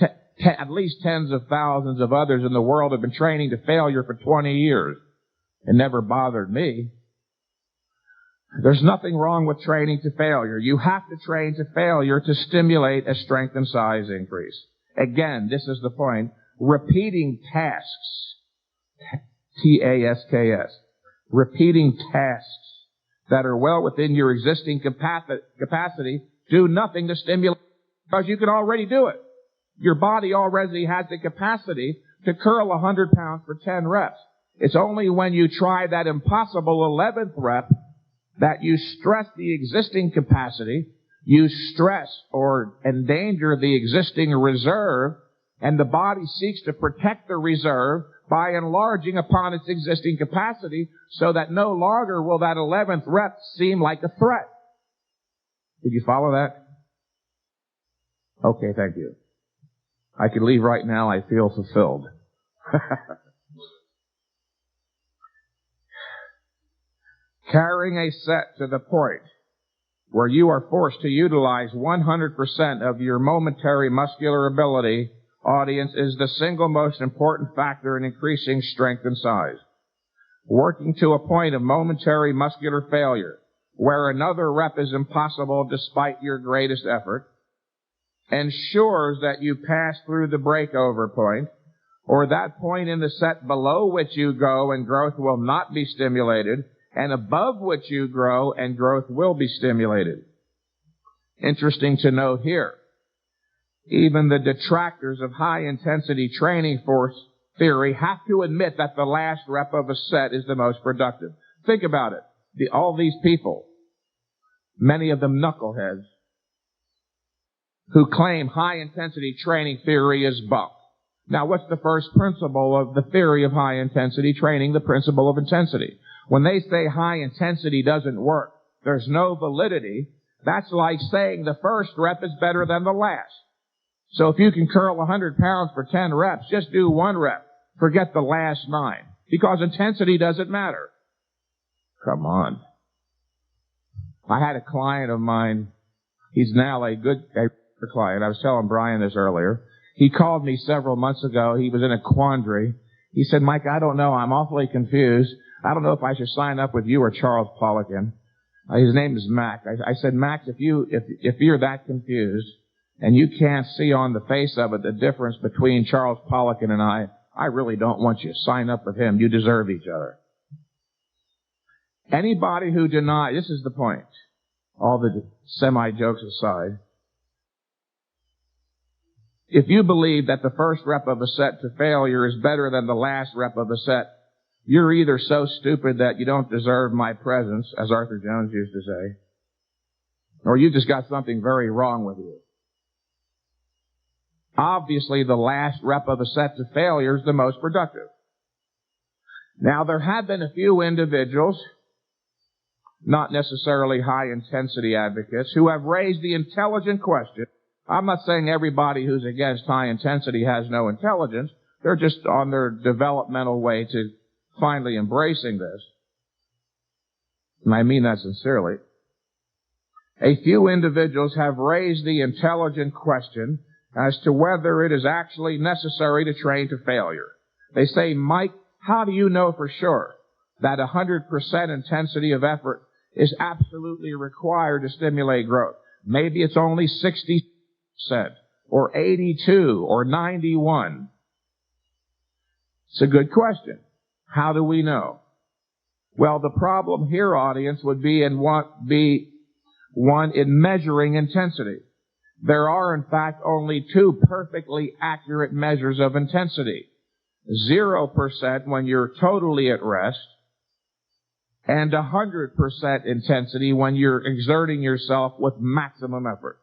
at least tens of thousands of others in the world have been training to failure for 20 years. It never bothered me. There's nothing wrong with training to failure. You have to train to failure to stimulate a strength and size increase. Again, this is the point. Repeating tasks, T-A-S-K-S, repeating tasks that are well within your existing capacity do nothing to stimulate because you can already do it. Your body already has the capacity to curl 100 pounds for 10 reps. It's only when you try that impossible 11th rep that you stress the existing capacity, you stress or endanger the existing reserve, and the body seeks to protect the reserve by enlarging upon its existing capacity so that no longer will that 11th rep seem like a threat. Did you follow that? Okay, thank you. I could leave right now. I feel fulfilled. Carrying a set to the point where you are forced to utilize 100% of your momentary muscular ability, audience, is the single most important factor in increasing strength and size. Working to a point of momentary muscular failure, where another rep is impossible despite your greatest effort, ensures that you pass through the breakover point, or that point in the set below which you go and growth will not be stimulated, and above which you grow and growth will be stimulated. Interesting to note here, even the detractors of high-intensity training force theory have to admit that the last rep of a set is the most productive. Think about it. All these people, many of them knuckleheads, who claim high-intensity training theory is bunk. Now, what's the first principle of the theory of high-intensity training? The principle of intensity. When they say high intensity doesn't work, there's no validity, that's like saying the first rep is better than the last. So if you can curl 100 pounds for 10 reps, just do one rep. Forget the last 9. Because intensity doesn't matter. Come on. I had a client of mine, he's now a good client. I was telling Brian this earlier. He called me several months ago. He was in a quandary. He said, Mike, I don't know. I'm awfully confused. I don't know if I should sign up with you or Charles Poliquin. His name is Mac. I said, Max, if you're that confused and you can't see on the face of it the difference between Charles Poliquin and I really don't want you to sign up with him. You deserve each other. Anybody who denies, this is the point, all the semi-jokes aside, if you believe that the first rep of a set to failure is better than the last rep of a set, you're either so stupid that you don't deserve my presence, as Arthur Jones used to say, or you just got something very wrong with you. Obviously, the last rep of a set to failure is the most productive. Now, there have been a few individuals, not necessarily high-intensity advocates, who have raised the intelligent question, I'm not saying everybody who's against high intensity has no intelligence. They're just on their developmental way to finally embracing this. And I mean that sincerely. A few individuals have raised the intelligent question as to whether it is actually necessary to train to failure. They say, Mike, how do you know for sure that 100% intensity of effort is absolutely required to stimulate growth? Maybe it's only 60% or 82 or 91. It's a good question. How do we know? Well, the problem here, audience, would be one in measuring intensity. There are, in fact, only two perfectly accurate measures of intensity. 0% when you're totally at rest, and 100% intensity when you're exerting yourself with maximum effort.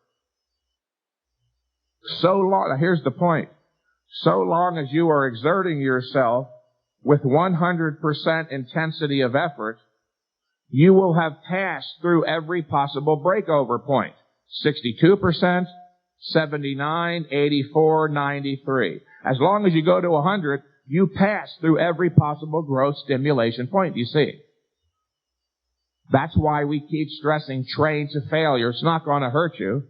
Here's the point. So long as you are exerting yourself with 100% intensity of effort, you will have passed through every possible breakover point. 62%, 79, 84, 93. As long as you go to 100, you pass through every possible growth stimulation point, you see. That's why we keep stressing train to failure. It's not going to hurt you.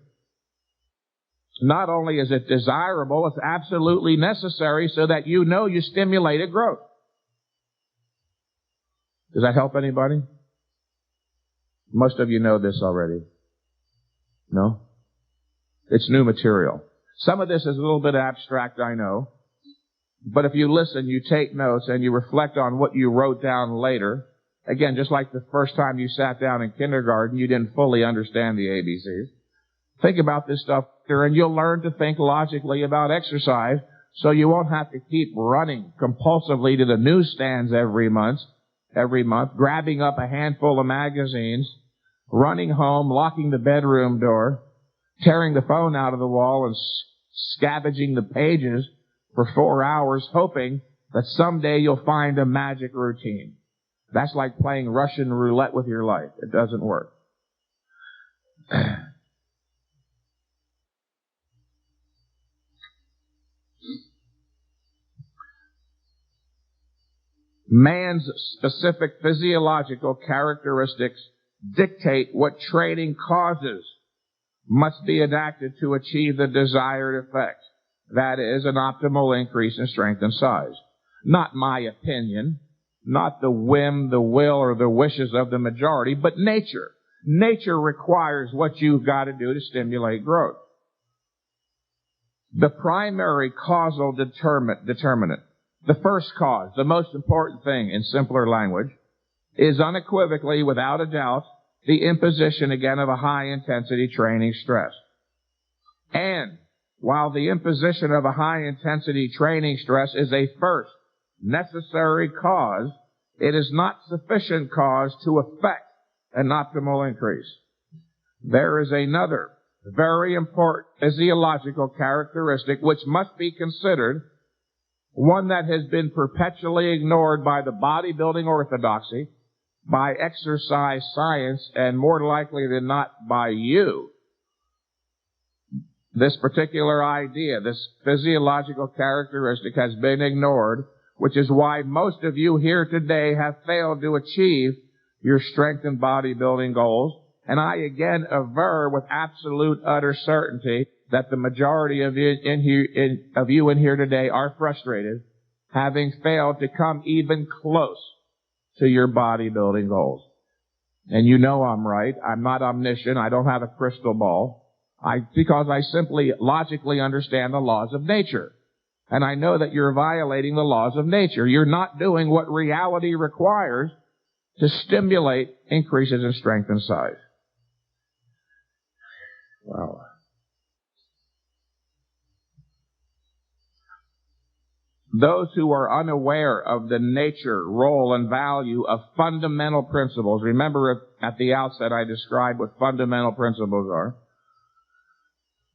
Not only is it desirable, it's absolutely necessary so that you know you stimulated growth. Does that help anybody? Most of you know this already. No? It's new material. Some of this is a little bit abstract, I know. But if you listen, you take notes, and you reflect on what you wrote down later. Again, just like the first time you sat down in kindergarten, you didn't fully understand the ABCs. Think about this stuff, and you'll learn to think logically about exercise, so you won't have to keep running compulsively to the newsstands every month, grabbing up a handful of magazines, running home, locking the bedroom door, tearing the phone out of the wall and scavenging the pages for 4 hours, hoping that someday you'll find a magic routine. That's like playing Russian roulette with your life. It doesn't work. Man's specific physiological characteristics dictate what training causes must be enacted to achieve the desired effect. That is, an optimal increase in strength and size. Not my opinion, not the whim, the will, or the wishes of the majority, but nature. Nature requires what you've got to do to stimulate growth. The primary causal determinant, the first cause, the most important thing in simpler language, is unequivocally, without a doubt, the imposition again of a high-intensity training stress. And while the imposition of a high-intensity training stress is a first necessary cause, it is not sufficient cause to effect an optimal increase. There is another very important physiological characteristic which must be considered, one that has been perpetually ignored by the bodybuilding orthodoxy, by exercise science, and more likely than not by you. This particular idea, this physiological characteristic, has been ignored, which is why most of you here today have failed to achieve your strength and bodybuilding goals. And I again aver with absolute utter certainty that the majority of you in here today are frustrated, having failed to come even close to your bodybuilding goals. And you know I'm right. I'm not omniscient. I don't have a crystal ball. Because I simply logically understand the laws of nature. And I know that you're violating the laws of nature. You're not doing what reality requires to stimulate increases in strength and size. Wow. Those who are unaware of the nature, role, and value of fundamental principles, remember at the outset I described what fundamental principles are.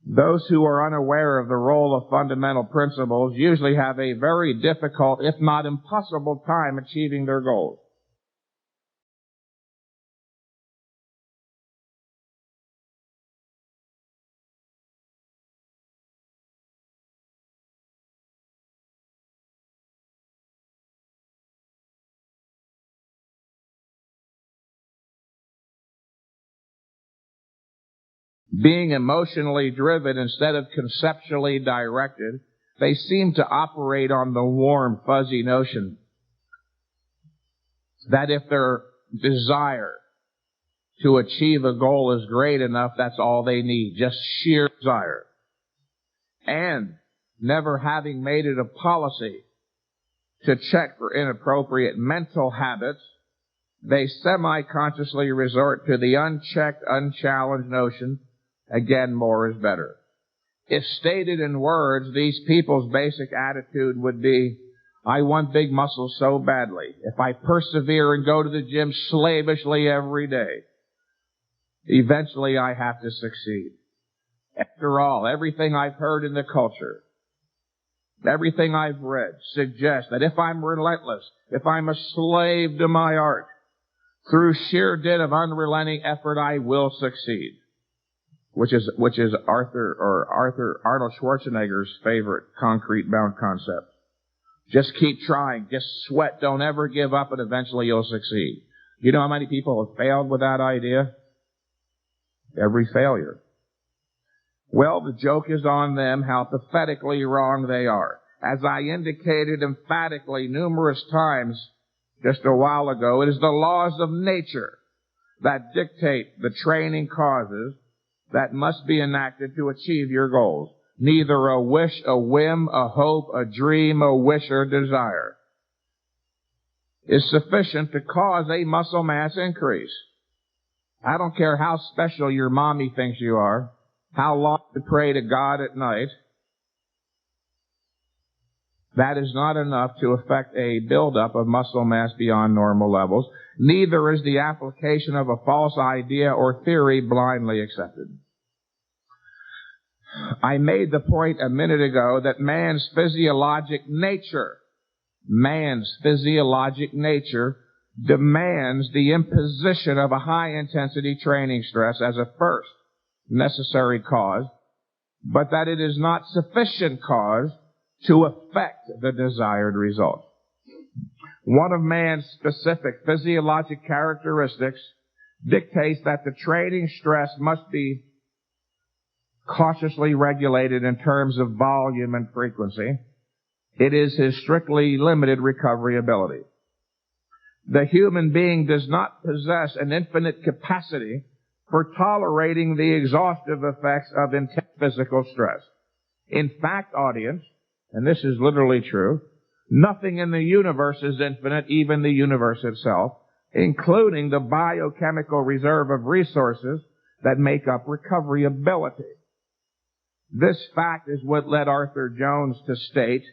Those who are unaware of the role of fundamental principles usually have a very difficult, if not impossible, time achieving their goals. Being emotionally driven instead of conceptually directed, they seem to operate on the warm, fuzzy notion that if their desire to achieve a goal is great enough, that's all they need, just sheer desire. And never having made it a policy to check for inappropriate mental habits, they semi-consciously resort to the unchecked, unchallenged notion, again, more is better. If stated in words, these people's basic attitude would be, I want big muscles so badly. If I persevere and go to the gym slavishly every day, eventually I have to succeed. After all, everything I've heard in the culture, everything I've read suggests that if I'm relentless, if I'm a slave to my art, through sheer dint of unrelenting effort, I will succeed. Which is Arnold Schwarzenegger's favorite concrete-bound concept. Just keep trying. Just sweat. Don't ever give up, and eventually you'll succeed. You know how many people have failed with that idea? Every failure. Well, the joke is on them how pathetically wrong they are. As I indicated emphatically numerous times just a while ago, it is the laws of nature that dictate the training causes that must be enacted to achieve your goals. Neither a wish, a whim, a hope, a dream, a wish, or desire is sufficient to cause a muscle mass increase. I don't care how special your mommy thinks you are, how long you pray to God at night. That is not enough to affect a buildup of muscle mass beyond normal levels. Neither is the application of a false idea or theory blindly accepted. I made the point a minute ago that man's physiologic nature demands the imposition of a high-intensity training stress as a first necessary cause, but that it is not sufficient cause to affect the desired result. One of man's specific physiologic characteristics dictates that the training stress must be cautiously regulated in terms of volume and frequency. It is his strictly limited recovery ability. The human being does not possess an infinite capacity for tolerating the exhaustive effects of intense physical stress. In fact, audience, and this is literally true, nothing in the universe is infinite, even the universe itself, including the biochemical reserve of resources that make up recovery ability. This fact is what led Arthur Jones to state,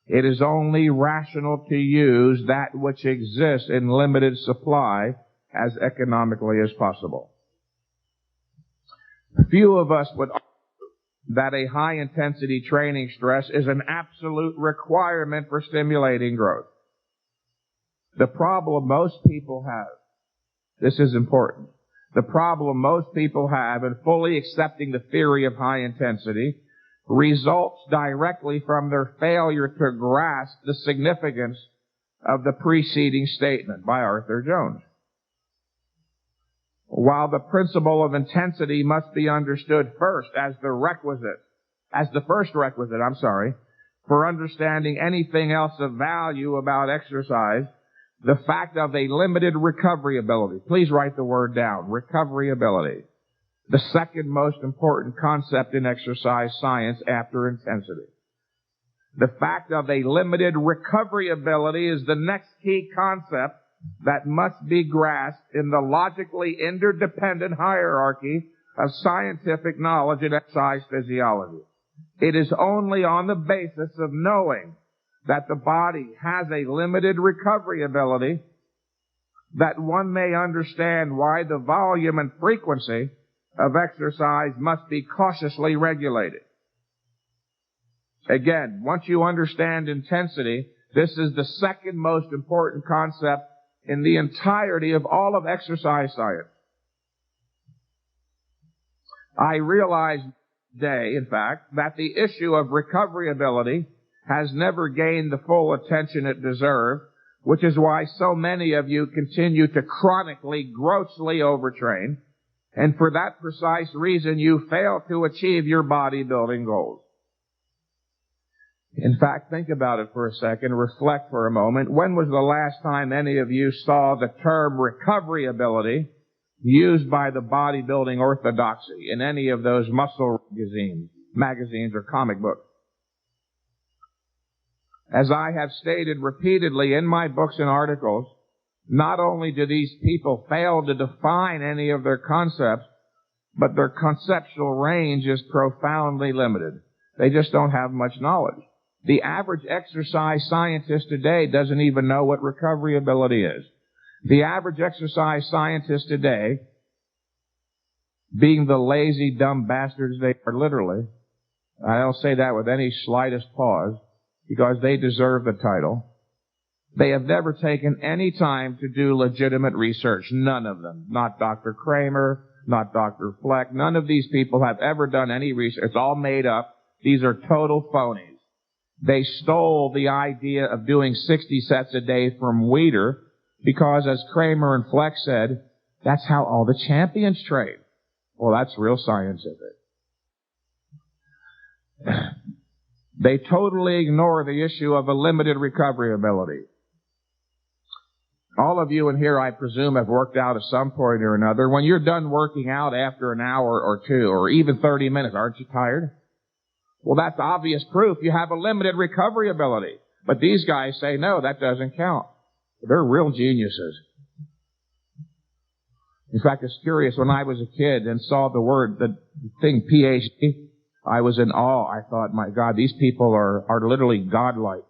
it is only rational to use that which exists in limited supply as economically as possible. Few of us would argue that a high-intensity training stress is an absolute requirement for stimulating growth. The problem most people have, this is important, the problem most people have in fully accepting the theory of high intensity results directly from their failure to grasp the significance of the preceding statement by Arthur Jones. While the principle of intensity must be understood first as the first requisite for understanding anything else of value about exercise, the fact of a limited recovery ability. Please write the word down, recovery ability. The second most important concept in exercise science after intensity. The fact of a limited recovery ability is the next key concept that must be grasped in the logically interdependent hierarchy of scientific knowledge in exercise physiology. It is only on the basis of knowing that the body has a limited recovery ability that one may understand why the volume and frequency of exercise must be cautiously regulated. Again, once you understand intensity, this is the second most important concept in the entirety of all of exercise science. I realize today, in fact, that the issue of recovery ability has never gained the full attention it deserved, which is why so many of you continue to chronically, grossly overtrain And for that precise reason, you fail to achieve your bodybuilding goals. In fact, think about it for a second, reflect for a moment. When was the last time any of you saw the term recovery ability used by the bodybuilding orthodoxy in any of those muscle magazines or comic books? As I have stated repeatedly in my books and articles, not only do these people fail to define any of their concepts, but their conceptual range is profoundly limited. They just don't have much knowledge. The average exercise scientist today doesn't even know what recovery ability is. The average exercise scientist today, being the lazy, dumb bastards they are literally, I don't say that with any slightest pause, because they deserve the title. They have never taken any time to do legitimate research. None of them. Not Dr. Kramer, not Dr. Fleck. None of these people have ever done any research. It's all made up. These are total phonies. They stole the idea of doing 60 sets a day from Weider because, as Kramer and Fleck said, that's how all the champions train. Well, that's real scientific. They totally ignore the issue of a limited recovery ability. All of you in here, I presume, have worked out at some point or another. When you're done working out after an hour or two, or even 30 minutes, aren't you tired? Well, that's obvious proof you have a limited recovery ability. But these guys say, no, that doesn't count. They're real geniuses. In fact, it's curious, when I was a kid and saw the thing PhD, I was in awe. I thought, my God, these people are literally godlike.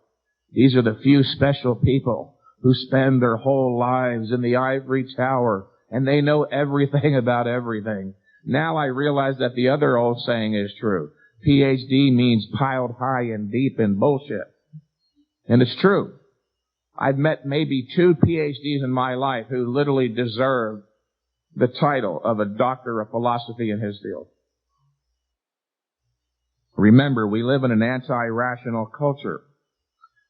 These are the few special people who spend their whole lives in the ivory tower, and they know everything about everything. Now I realize that the other old saying is true. PhD means piled high and deep in bullshit. And it's true. I've met maybe 2 PhDs in my life who literally deserve the title of a doctor of philosophy in his field. Remember, we live in an anti-rational culture.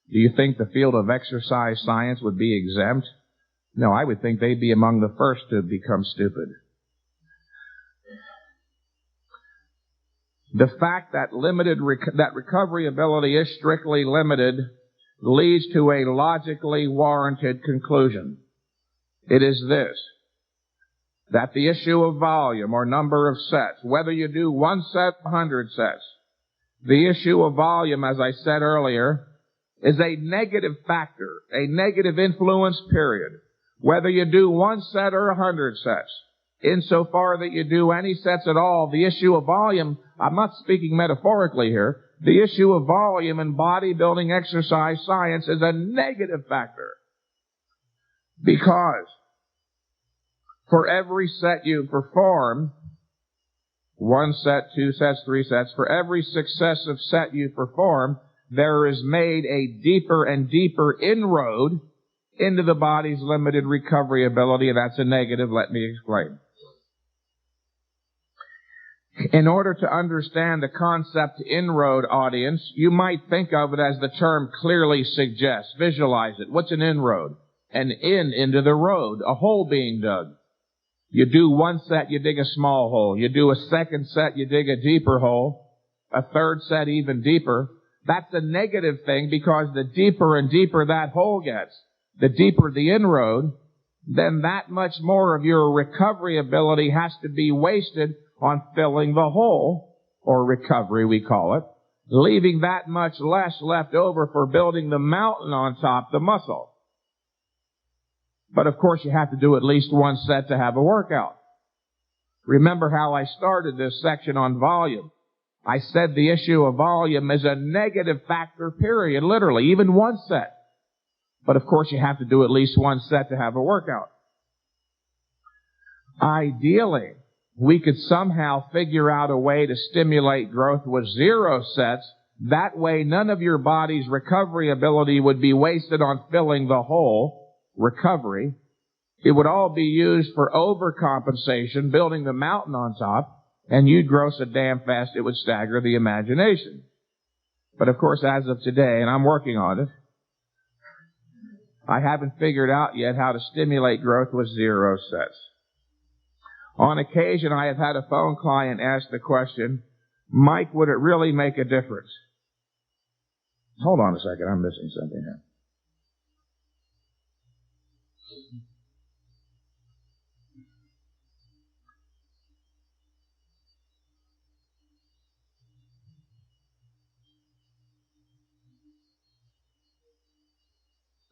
Do you think the field of exercise science would be exempt? No, I would think they'd be among the first to become stupid. The fact that that recovery ability is strictly limited leads to a logically warranted conclusion. It is this, that the issue of volume or number of sets, whether you do 1 set or 100 sets, the issue of volume, as I said earlier, is a negative factor, a negative influence, period. Whether you do 1 set or 100 sets, insofar that you do any sets at all, the issue of volume, I'm not speaking metaphorically here, the issue of volume in bodybuilding exercise science is a negative factor. Because for every set you perform, 1 set, 2 sets, 3 sets, for every successive set you perform, there is made a deeper and deeper inroad into the body's limited recovery ability, and that's a negative. Let me explain. In order to understand the concept inroad, audience, you might think of it as the term clearly suggests. Visualize it. What's an inroad? An into the road, a hole being dug. You do 1 set, you dig a small hole. You do a 2nd set, you dig a deeper hole. A 3rd set, even deeper. That's a negative thing, because the deeper and deeper that hole gets, the deeper the inroad, then that much more of your recovery ability has to be wasted on filling the hole, or recovery we call it, leaving that much less left over for building the mountain on top, the muscle. But of course you have to do at least 1 set to have a workout. Remember how I started this section on volume. I said the issue of volume is a negative factor, period, literally, even 1 set. But of course you have to do at least 1 set to have a workout. Ideally, we could somehow figure out a way to stimulate growth with 0 sets. That way none of your body's recovery ability would be wasted on filling the hole, recovery. It would all be used for overcompensation, building the mountain on top, and you'd grow so damn fast it would stagger the imagination. But of course, as of today, and I'm working on it, I haven't figured out yet how to stimulate growth with 0 sets. On occasion, I have had a phone client ask the question, Mike, would it really make a difference? Hold on a second, I'm missing something here.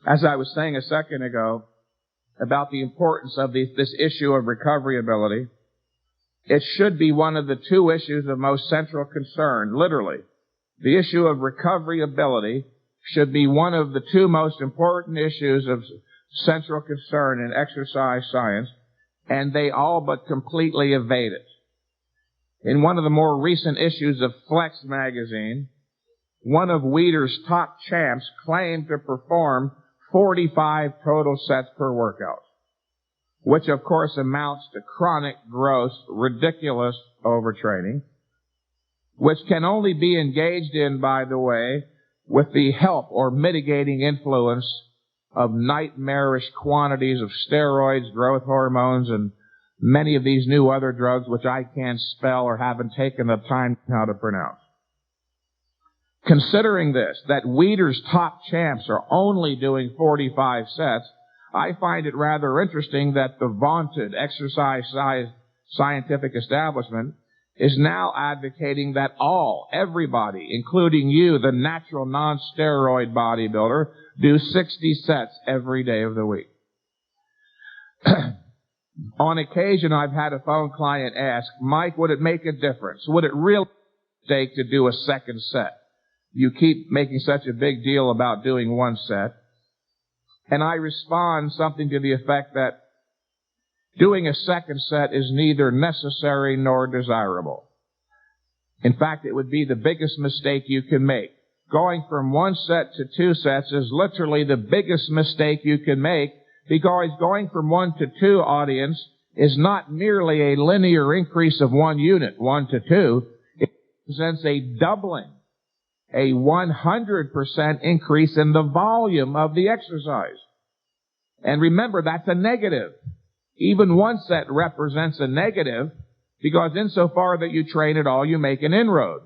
As I was saying a second ago about the importance of this issue of recovery ability, it should be one of the two issues of most central concern, literally. The issue of recovery ability should be one of the two most important issues of central concern in exercise science, and they all but completely evade it. In one of the more recent issues of Flex magazine, one of Weider's top champs claimed to perform 45 total sets per workout, which of course amounts to chronic, gross, ridiculous overtraining, which can only be engaged in, by the way, with the help or mitigating influence of nightmarish quantities of steroids, growth hormones, and many of these new other drugs which I can't spell or haven't taken the time now to pronounce. Considering this, that Weider's top champs are only doing 45 sets, I find it rather interesting that the vaunted exercise scientific establishment is now advocating that everybody, including you, the natural non-steroid bodybuilder, do 60 sets every day of the week. On occasion, I've had a phone client ask, Mike, would it make a difference? Would it really take to do a second set? You keep making such a big deal about doing one set. And I respond something to the effect that doing a second set is neither necessary nor desirable. In fact, it would be the biggest mistake you can make. Going from one set to two sets is literally the biggest mistake you can make, because going from 1 to 2, audience, is not merely a linear increase of 1 unit, 1 to 2. It represents a doubling, a 100% increase in the volume of the exercise. And remember, that's a negative. Even one set represents a negative, because insofar that you train at all, you make an inroad.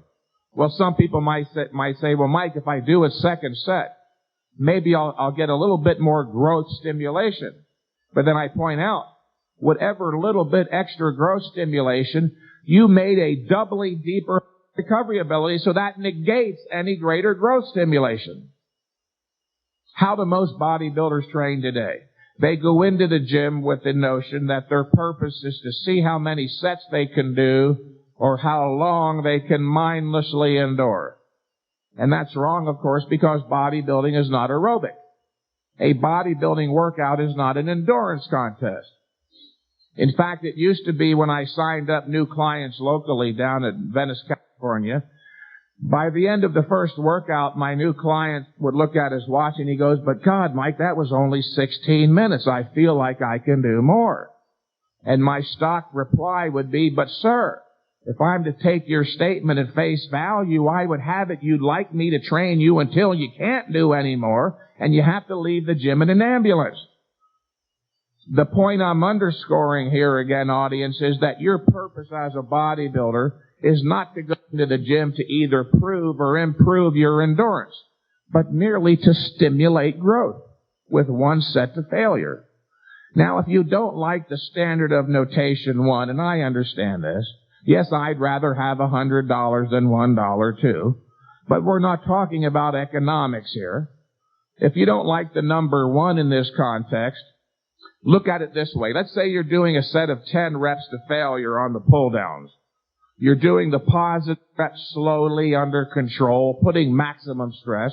Well, some people might say, well, Mike, if I do a second set, maybe I'll get a little bit more growth stimulation. But then I point out, whatever little bit extra growth stimulation, you made a doubly deeper recovery ability, so that negates any greater growth stimulation. How do most bodybuilders train today? They go into the gym with the notion that their purpose is to see how many sets they can do or how long they can mindlessly endure. And that's wrong, of course, because bodybuilding is not aerobic. A bodybuilding workout is not an endurance contest. In fact, it used to be when I signed up new clients locally down at Venice, California, by the end of the first workout, my new client would look at his watch and he goes, but God, Mike, that was only 16 minutes. I feel like I can do more. And my stock reply would be, but sir, if I'm to take your statement at face value, I would have it you'd like me to train you until you can't do anymore and you have to leave the gym in an ambulance. The point I'm underscoring here again, audience, is that your purpose as a bodybuilder is not to go into the gym to either prove or improve your endurance, but merely to stimulate growth with one set to failure. Now, if you don't like the standard of notation 1, and I understand this, yes, I'd rather have $100 than $1 too, but we're not talking about economics here. If you don't like the number 1 in this context, look at it this way. Let's say you're doing a set of 10 reps to failure on the pull downs. You're doing the positive reps slowly under control, putting maximum stress.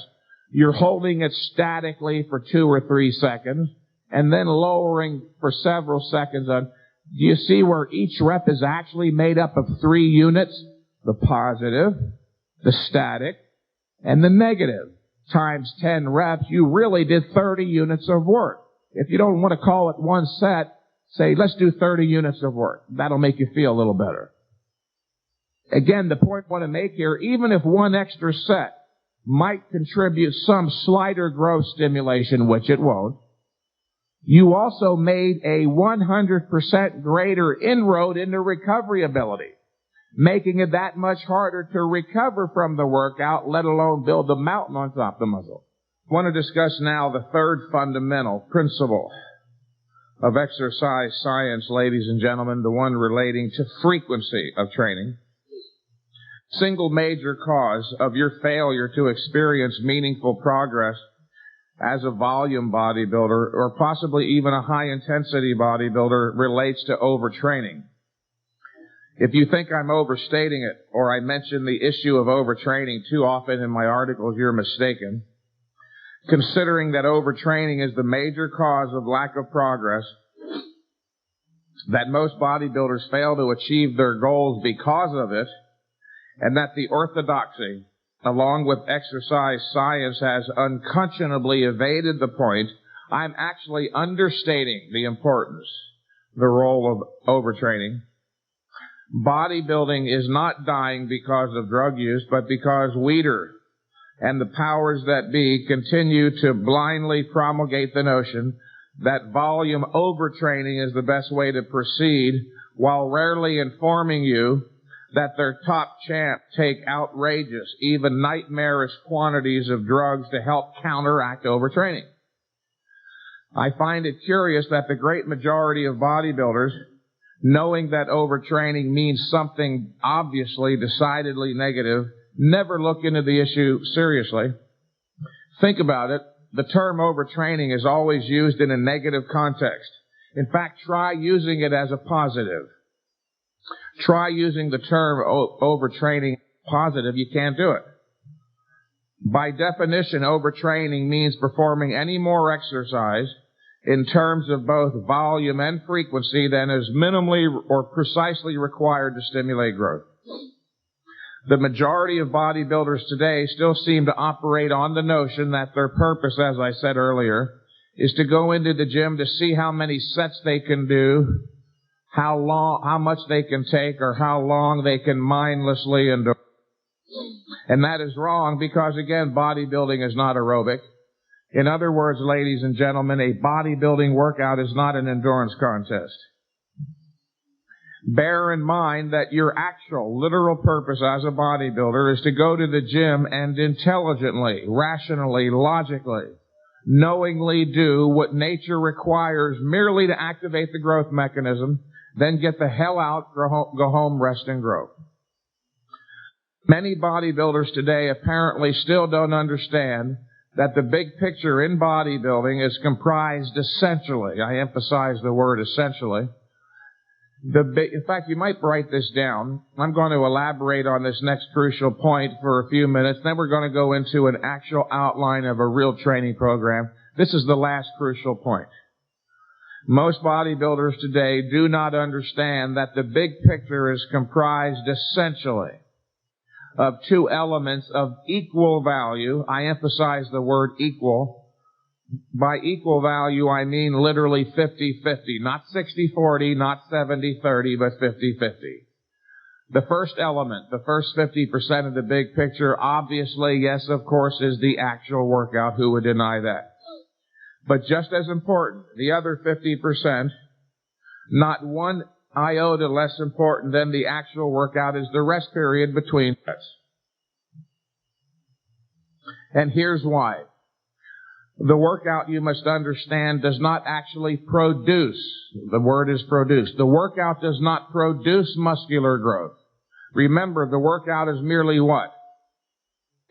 You're holding it statically for 2 or 3 seconds, and then lowering for several seconds. Do you see where each rep is actually made up of 3 units? The positive, the static, and the negative. Times 10 reps, you really did 30 units of work. If you don't want to call it one set, say, let's do 30 units of work. That'll make you feel a little better. Again, the point I want to make here, even if one extra set might contribute some slighter growth stimulation, which it won't, you also made a 100% greater inroad into recovery ability, making it that much harder to recover from the workout, let alone build the mountain on top of the muscle. I want to discuss now the third fundamental principle of exercise science, ladies and gentlemen, the one relating to frequency of training. Single major cause of your failure to experience meaningful progress as a volume bodybuilder, or possibly even a high-intensity bodybuilder, relates to overtraining. If you think I'm overstating it, or I mention the issue of overtraining too often in my articles, you're mistaken. Considering that overtraining is the major cause of lack of progress, that most bodybuilders fail to achieve their goals because of it, and that the orthodoxy, along with exercise science, has unconscionably evaded the point, I'm actually understating the importance, the role of overtraining. Bodybuilding is not dying because of drug use, but because Weider and the powers that be continue to blindly promulgate the notion that volume overtraining is the best way to proceed, while rarely informing you that their top champ take outrageous, even nightmarish quantities of drugs to help counteract overtraining. I find it curious that the great majority of bodybuilders, knowing that overtraining means something obviously decidedly negative, never look into the issue seriously. Think about it. The term overtraining is always used in a negative context. In fact, try using it as a positive. Try using the term overtraining positive. You can't do it. By definition, overtraining means performing any more exercise in terms of both volume and frequency than is minimally or precisely required to stimulate growth. The majority of bodybuilders today still seem to operate on the notion that their purpose, as I said earlier, is to go into the gym to see how many sets they can do, how much they can take, or how long they can mindlessly endure. And that is wrong because, again, bodybuilding is not aerobic. In other words, ladies and gentlemen, a bodybuilding workout is not an endurance contest. Bear in mind that your actual, literal purpose as a bodybuilder is to go to the gym and intelligently, rationally, logically, knowingly do what nature requires merely to activate the growth mechanism, then get the hell out, go home, rest, and grow. Many bodybuilders today apparently still don't understand that the big picture in bodybuilding is comprised essentially, I emphasize the word essentially, in fact, you might write this down. I'm going to elaborate on this next crucial point for a few minutes. Then we're going to go into an actual outline of a real training program. This is the last crucial point. Most bodybuilders today do not understand that the big picture is comprised essentially of two elements of equal value. I emphasize the word equal. By equal value, I mean literally 50-50, not 60-40, not 70-30, but 50-50. The first element, the first 50% of the big picture, obviously, yes, of course, is the actual workout. Who would deny that? But just as important, the other 50%, not one iota less important than the actual workout, is the rest period between sets. And here's why. The workout, you must understand, does not actually produce. The word is produce. The workout does not produce muscular growth. Remember, the workout is merely what?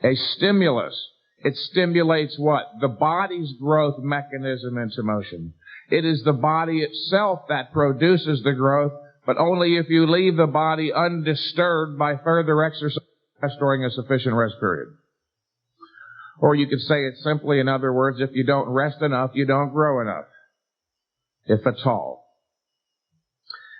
A stimulus. It stimulates what? The body's growth mechanism into motion. It is the body itself that produces the growth, but only if you leave the body undisturbed by further exercise during a sufficient rest period. Or you could say it simply, in other words, if you don't rest enough, you don't grow enough, if at all.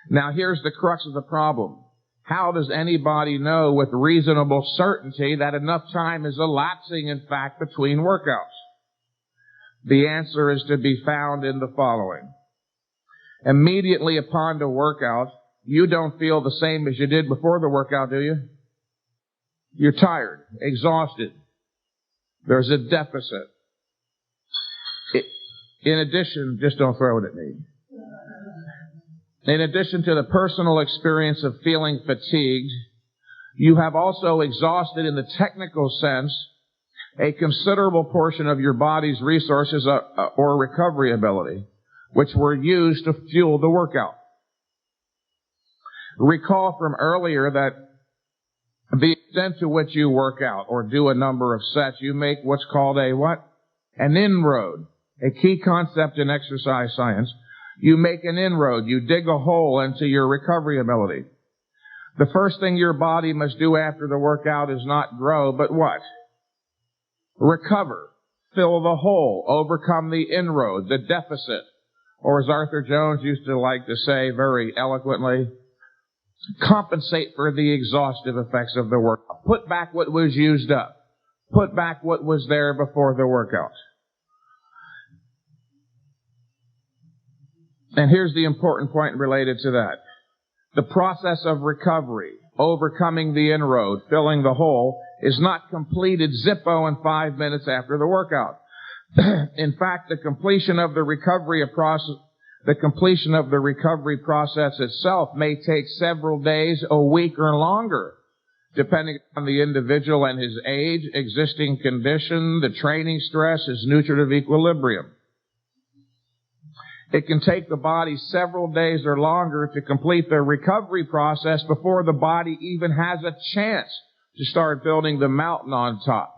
Now here's the crux of the problem. How does anybody know with reasonable certainty that enough time is elapsing, in fact, between workouts? The answer is to be found in the following. Immediately upon the workout, you don't feel the same as you did before the workout, do you? You're tired, exhausted. There's a deficit. In addition, just don't throw it at me. In addition to the personal experience of feeling fatigued, you have also exhausted in the technical sense a considerable portion of your body's resources or recovery ability, which were used to fuel the workout. Recall from earlier that the extent to which you work out or do a number of sets, you make what's called a what? An inroad. A key concept in exercise science. You make an inroad. You dig a hole into your recovery ability. The first thing your body must do after the workout is not grow, but what? Recover. Fill the hole. Overcome the inroad, the deficit. Or as Arthur Jones used to like to say very eloquently, compensate for the exhaustive effects of the workout. Put back what was used up. Put back what was there before the workout. And here's the important point related to that. The process of recovery, overcoming the inroad, filling the hole, is not completed zippo in 5 minutes after the workout. In fact, the completion of the recovery process itself may take several days, a week, or longer, depending on the individual and his age, existing condition, the training stress, his nutritive equilibrium. It can take the body several days or longer to complete the recovery process before the body even has a chance to start building the mountain on top,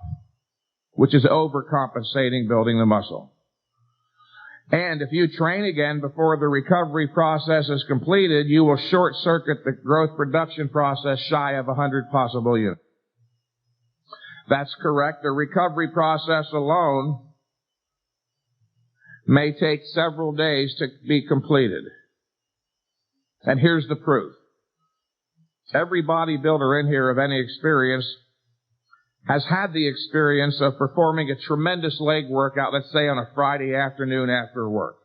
which is overcompensating building the muscle. And if you train again before the recovery process is completed, you will short-circuit the growth production process shy of 100 possible units. That's correct. The recovery process alone may take several days to be completed. And here's the proof. Every bodybuilder in here of any experience has had the experience of performing a tremendous leg workout, let's say on a Friday afternoon after work.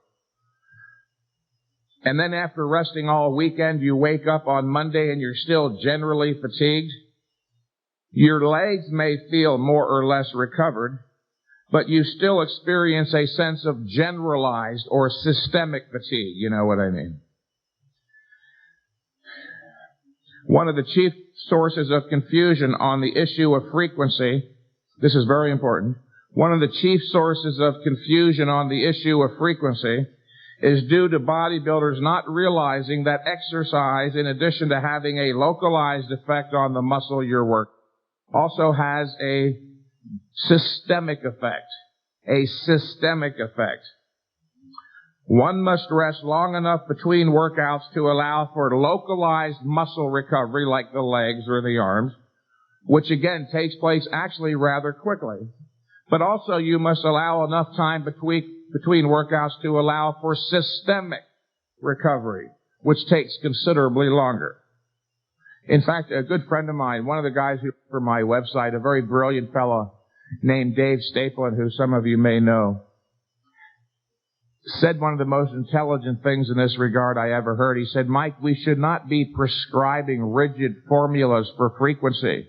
And then after resting all weekend, you wake up on Monday and you're still generally fatigued. Your legs may feel more or less recovered, but you still experience a sense of generalized or systemic fatigue. You know what I mean? One of the chief sources of confusion on the issue of frequency, this is very important, one of the chief sources of confusion on the issue of frequency is due to bodybuilders not realizing that exercise, in addition to having a localized effect on the muscle you're working, also has a systemic effect. A systemic effect. One must rest long enough between workouts to allow for localized muscle recovery like the legs or the arms, which again takes place actually rather quickly. But also you must allow enough time between workouts to allow for systemic recovery, which takes considerably longer. In fact, a good friend of mine, one of the guys who for my website, a very brilliant fellow named Dave Stapleton, who some of you may know, said one of the most intelligent things in this regard I ever heard. He said, Mike, we should not be prescribing rigid formulas for frequency.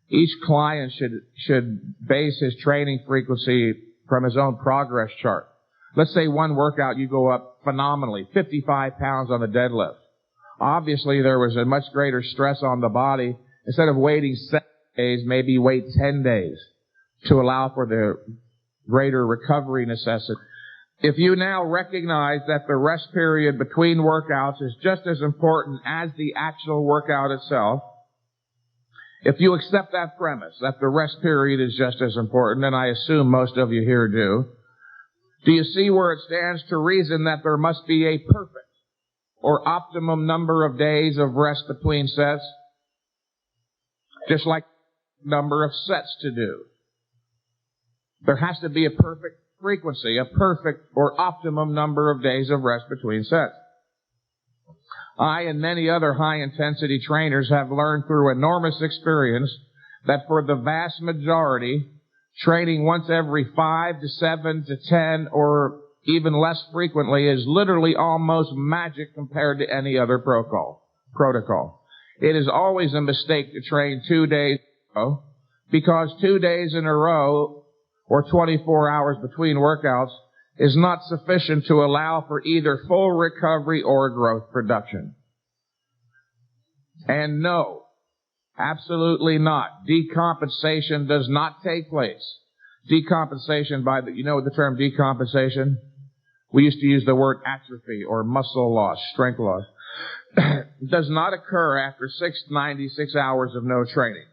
Each client should base his training frequency from his own progress chart. Let's say one workout you go up phenomenally, 55 pounds on the deadlift. Obviously there was a much greater stress on the body. Instead of waiting 7 days, maybe wait 10 days to allow for the greater recovery necessity. If you now recognize that the rest period between workouts is just as important as the actual workout itself, if you accept that premise, that the rest period is just as important, and I assume most of you here do you see where it stands to reason that there must be a perfect or optimum number of days of rest between sets? Just like number of sets to do. There has to be a perfect frequency, a perfect or optimum number of days of rest between sets. I and many other high-intensity trainers have learned through enormous experience that for the vast majority, training once every 5 to 7 to 10 or even less frequently is literally almost magic compared to any other protocol. It is always a mistake to train 2 days in a row, because 2 days in a row or 24 hours between workouts is not sufficient to allow for either full recovery or growth production. And no, absolutely not. Decompensation does not take place. Decompensation you know the term decompensation? We used to use the word atrophy or muscle loss, strength loss. Does not occur after 96 hours of no training.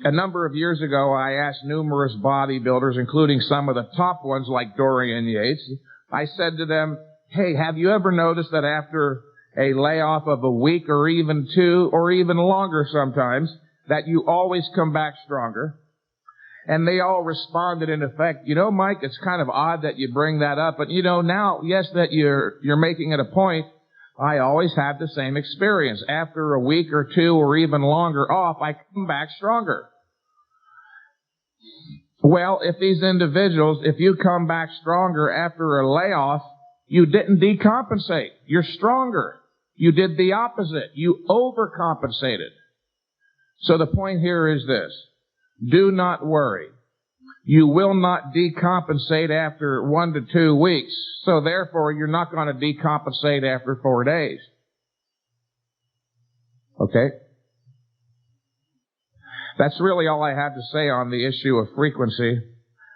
A number of years ago, I asked numerous bodybuilders, including some of the top ones like Dorian Yates, I said to them, hey, have you ever noticed that after a layoff of a week or even two or even longer sometimes, that you always come back stronger? And they all responded in effect, you know, Mike, it's kind of odd that you bring that up, but you know, now, yes, that you're making it a point, I always have the same experience. After a week or two or even longer off, I come back stronger. Well, if these individuals, if you come back stronger after a layoff, you didn't decompensate. You're stronger. You did the opposite. You overcompensated. So the point here is this. Do not worry. You will not decompensate after 1 to 2 weeks. So therefore, you're not going to decompensate after 4 days. Okay? That's really all I have to say on the issue of frequency.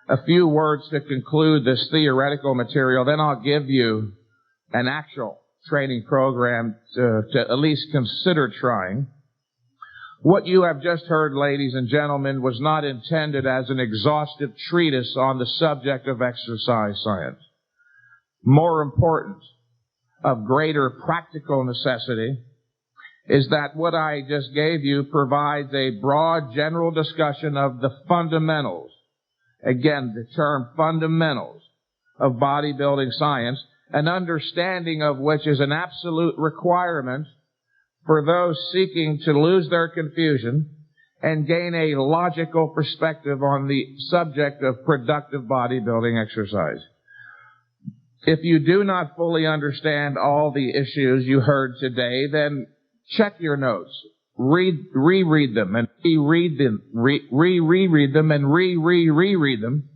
A few words to conclude this theoretical material, then I'll give you an actual training program to at least consider trying. What you have just heard, ladies and gentlemen, was not intended as an exhaustive treatise on the subject of exercise science. More important, of greater practical necessity, is that what I just gave you provides a broad general discussion of the fundamentals. Again, the term fundamentals of bodybuilding science, an understanding of which is an absolute requirement for those seeking to lose their confusion and gain a logical perspective on the subject of productive bodybuilding exercise. If you do not fully understand all the issues you heard today, then check your notes. Reread them and reread them and reread them,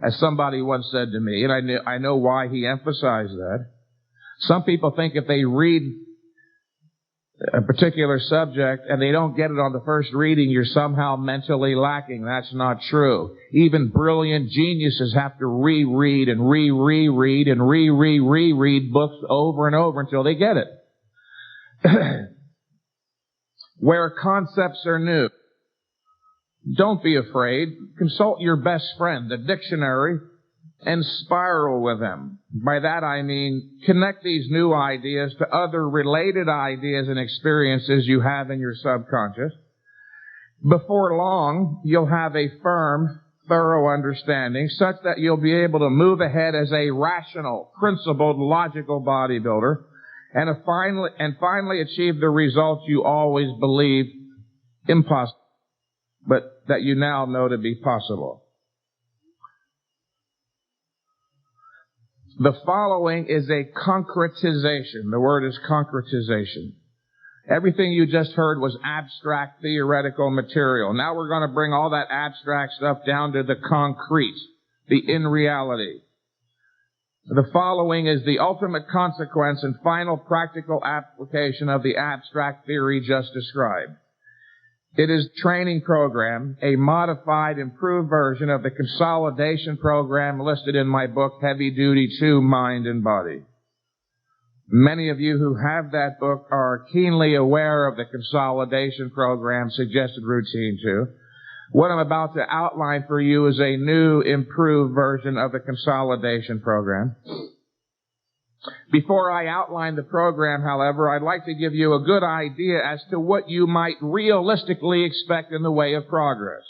as somebody once said to me, and I know why he emphasized that. Some people think if they read a particular subject and they don't get it on the first reading, you're somehow mentally lacking. That's not true. Even brilliant geniuses have to reread and reread and reread books over and over until they get it. Where concepts are new, don't be afraid. Consult your best friend, the dictionary, and spiral with them. By that I mean connect these new ideas to other related ideas and experiences you have in your subconscious. Before long, you'll have a firm, thorough understanding such that you'll be able to move ahead as a rational, principled, logical bodybuilder and finally achieve the results you always believed impossible, but that you now know to be possible. The following is a concretization. The word is concretization. Everything you just heard was abstract theoretical material. Now we're going to bring all that abstract stuff down to the concrete, the in reality. The following is the ultimate consequence and final practical application of the abstract theory just described. It is a training program, a modified, improved version of the consolidation program listed in my book, Heavy Duty 2, Mind and Body. Many of you who have that book are keenly aware of the consolidation program suggested routine 2. What I'm about to outline for you is a new, improved version of the consolidation program. Before I outline the program, however, I'd like to give you a good idea as to what you might realistically expect in the way of progress.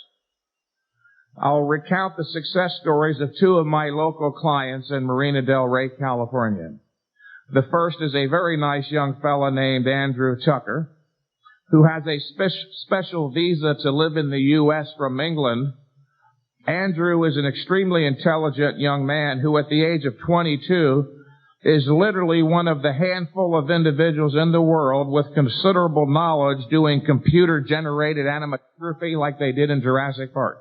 I'll recount the success stories of 2 of my local clients in Marina del Rey, California. The first is a very nice young fella named Andrew Tucker, who has a special visa to live in the U.S. from England. Andrew is an extremely intelligent young man who, at the age of 22, is literally one of the handful of individuals in the world with considerable knowledge doing computer-generated animatography like they did in Jurassic Park.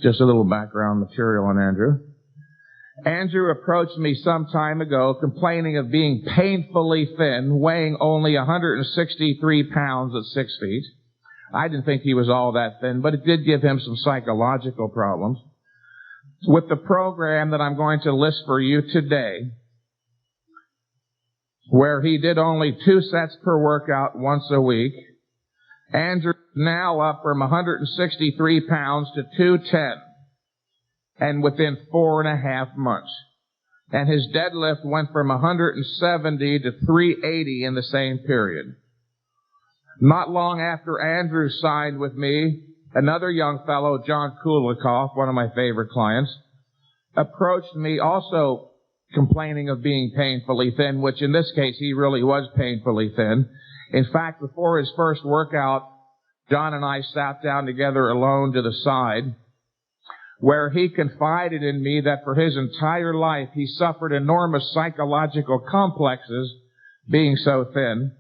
Just a little background material on Andrew. Andrew approached me some time ago complaining of being painfully thin, weighing only 163 pounds at 6 feet. I didn't think he was all that thin, but it did give him some psychological problems. With the program that I'm going to list for you today, where he did only 2 sets per workout once a week, Andrew's now up from 163 pounds to 210, and within 4.5 months. And his deadlift went from 170 to 380 in the same period. Not long after Andrew signed with me, another young fellow, John Kulikoff, one of my favorite clients, approached me also complaining of being painfully thin, which in this case he really was painfully thin. In fact, before his first workout, John and I sat down together alone to the side, where he confided in me that for his entire life he suffered enormous psychological complexes being so thin.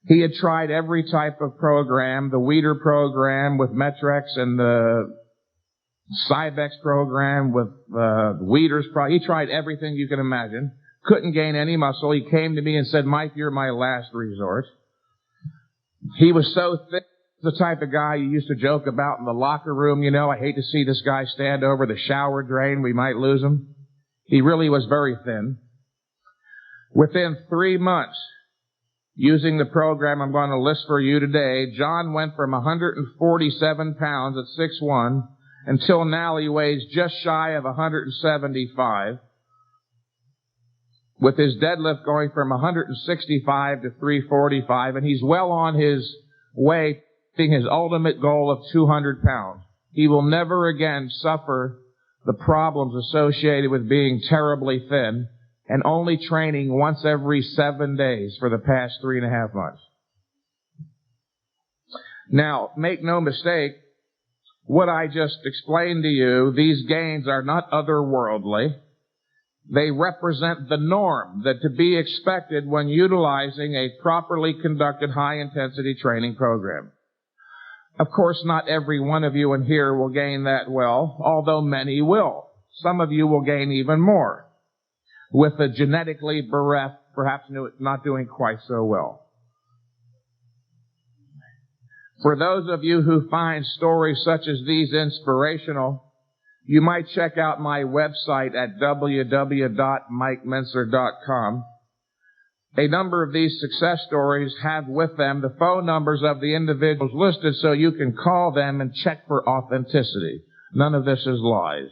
He had tried every type of program, the Weider program with Mentzer and the Cybex program with Weider's program. He tried everything you can imagine. Couldn't gain any muscle. He came to me and said, "Mike, you're my last resort." He was so thick, the type of guy you used to joke about in the locker room. You know, I hate to see this guy stand over the shower drain. We might lose him. He really was very thin. Within 3 months, using the program I'm going to list for you today, John went from 147 pounds at 6'1", until now he weighs just shy of 175, with his deadlift going from 165 to 345, and he's well on his way to his ultimate goal of 200 pounds. He will never again suffer the problems associated with being terribly thin and only training once every 7 days for the past 3.5 months. Now, make no mistake, what I just explained to you, these gains are not otherworldly. They represent the norm that to be expected when utilizing a properly conducted high-intensity training program. Of course, not every one of you in here will gain that well, although many will. Some of you will gain even more, with the genetically bereft, perhaps not doing quite so well. For those of you who find stories such as these inspirational, you might check out my website at www.mikementzer.com. A number of these success stories have with them the phone numbers of the individuals listed so you can call them and check for authenticity. None of this is lies.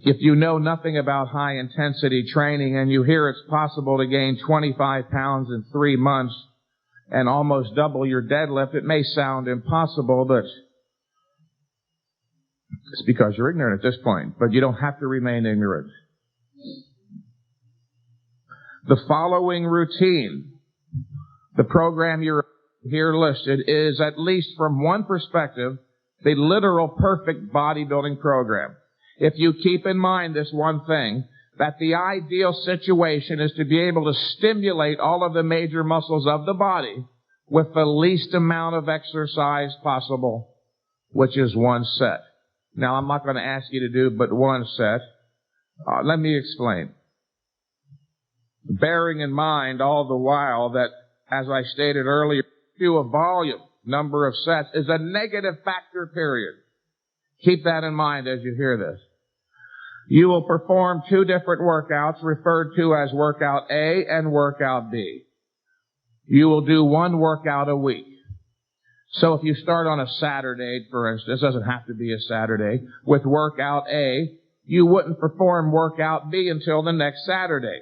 If you know nothing about high-intensity training and you hear it's possible to gain 25 pounds in 3 months and almost double your deadlift, it may sound impossible, but it's because you're ignorant at this point. But you don't have to remain ignorant. The following routine, the program you're here listed, is, at least from one perspective, the literal perfect bodybuilding program. If you keep in mind this one thing, that the ideal situation is to be able to stimulate all of the major muscles of the body with the least amount of exercise possible, which is 1 set. Now, I'm not going to ask you to do but 1 set. Let me explain. Bearing in mind all the while that, as I stated earlier, a volume, number of sets, is a negative factor, period. Keep that in mind as you hear this. You will perform 2 different workouts referred to as workout A and workout B. You will do 1 workout a week. So if you start on a Saturday, for instance, doesn't have to be a Saturday, with workout A, you wouldn't perform workout B until the next Saturday.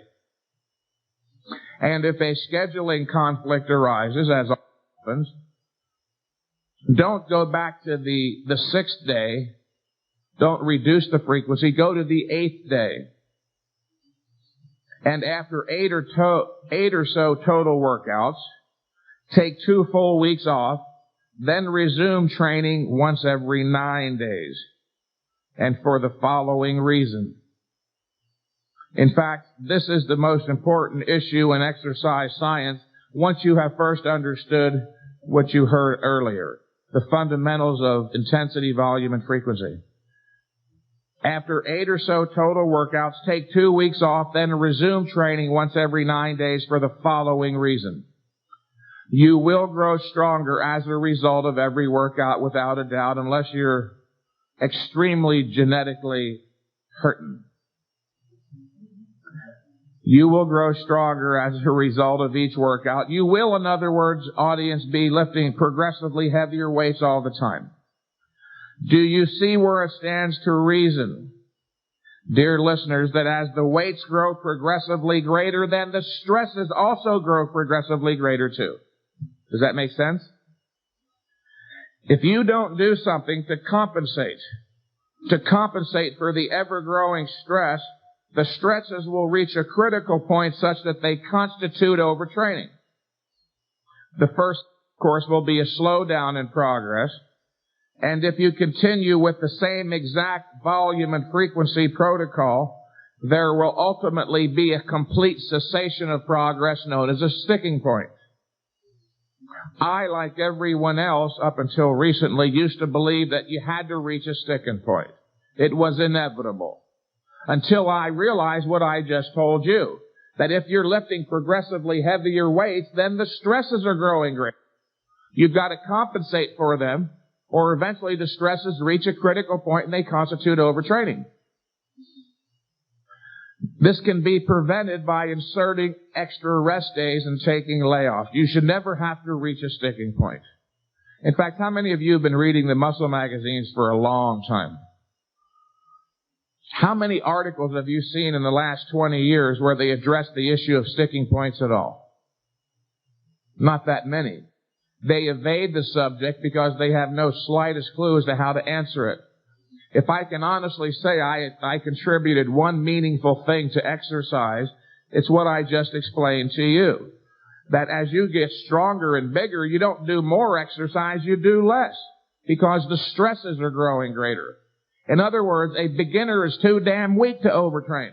And if a scheduling conflict arises, as happens, don't go back to the 6th day. Don't reduce the frequency. Go to the 8th day. And after 8 or so total workouts, take 2 full weeks off, then resume training once every 9 days. And for the following reason. In fact, this is the most important issue in exercise science once you have first understood what you heard earlier, the fundamentals of intensity, volume, and frequency. After 8 or so total workouts, take 2 weeks off, then resume training once every 9 days for the following reason. You will grow stronger as a result of every workout without a doubt, unless you're extremely genetically hurting. You will grow stronger as a result of each workout. You will, in other words, audience, be lifting progressively heavier weights all the time. Do you see where it stands to reason, dear listeners, that as the weights grow progressively greater, then the stresses also grow progressively greater too? Does that make sense? If you don't do something to compensate for the ever-growing stress, the stresses will reach a critical point such that they constitute overtraining. The first, of course, will be a slowdown in progress. And if you continue with the same exact volume and frequency protocol, there will ultimately be a complete cessation of progress known as a sticking point. I, like everyone else up until recently, used to believe that you had to reach a sticking point. It was inevitable. Until I realized what I just told you, that if you're lifting progressively heavier weights, then the stresses are growing greater. You've got to compensate for them, or eventually the stresses reach a critical point and they constitute overtraining. This can be prevented by inserting extra rest days and taking layoffs. You should never have to reach a sticking point. In fact, how many of you have been reading the muscle magazines for a long time? How many articles have you seen in the last 20 years where they address the issue of sticking points at all? Not that many. They evade the subject because they have no slightest clue as to how to answer it. If I can honestly say I contributed one meaningful thing to exercise, it's what I just explained to you. That as you get stronger and bigger, you don't do more exercise, you do less. Because the stresses are growing greater. In other words, a beginner is too damn weak to overtrain.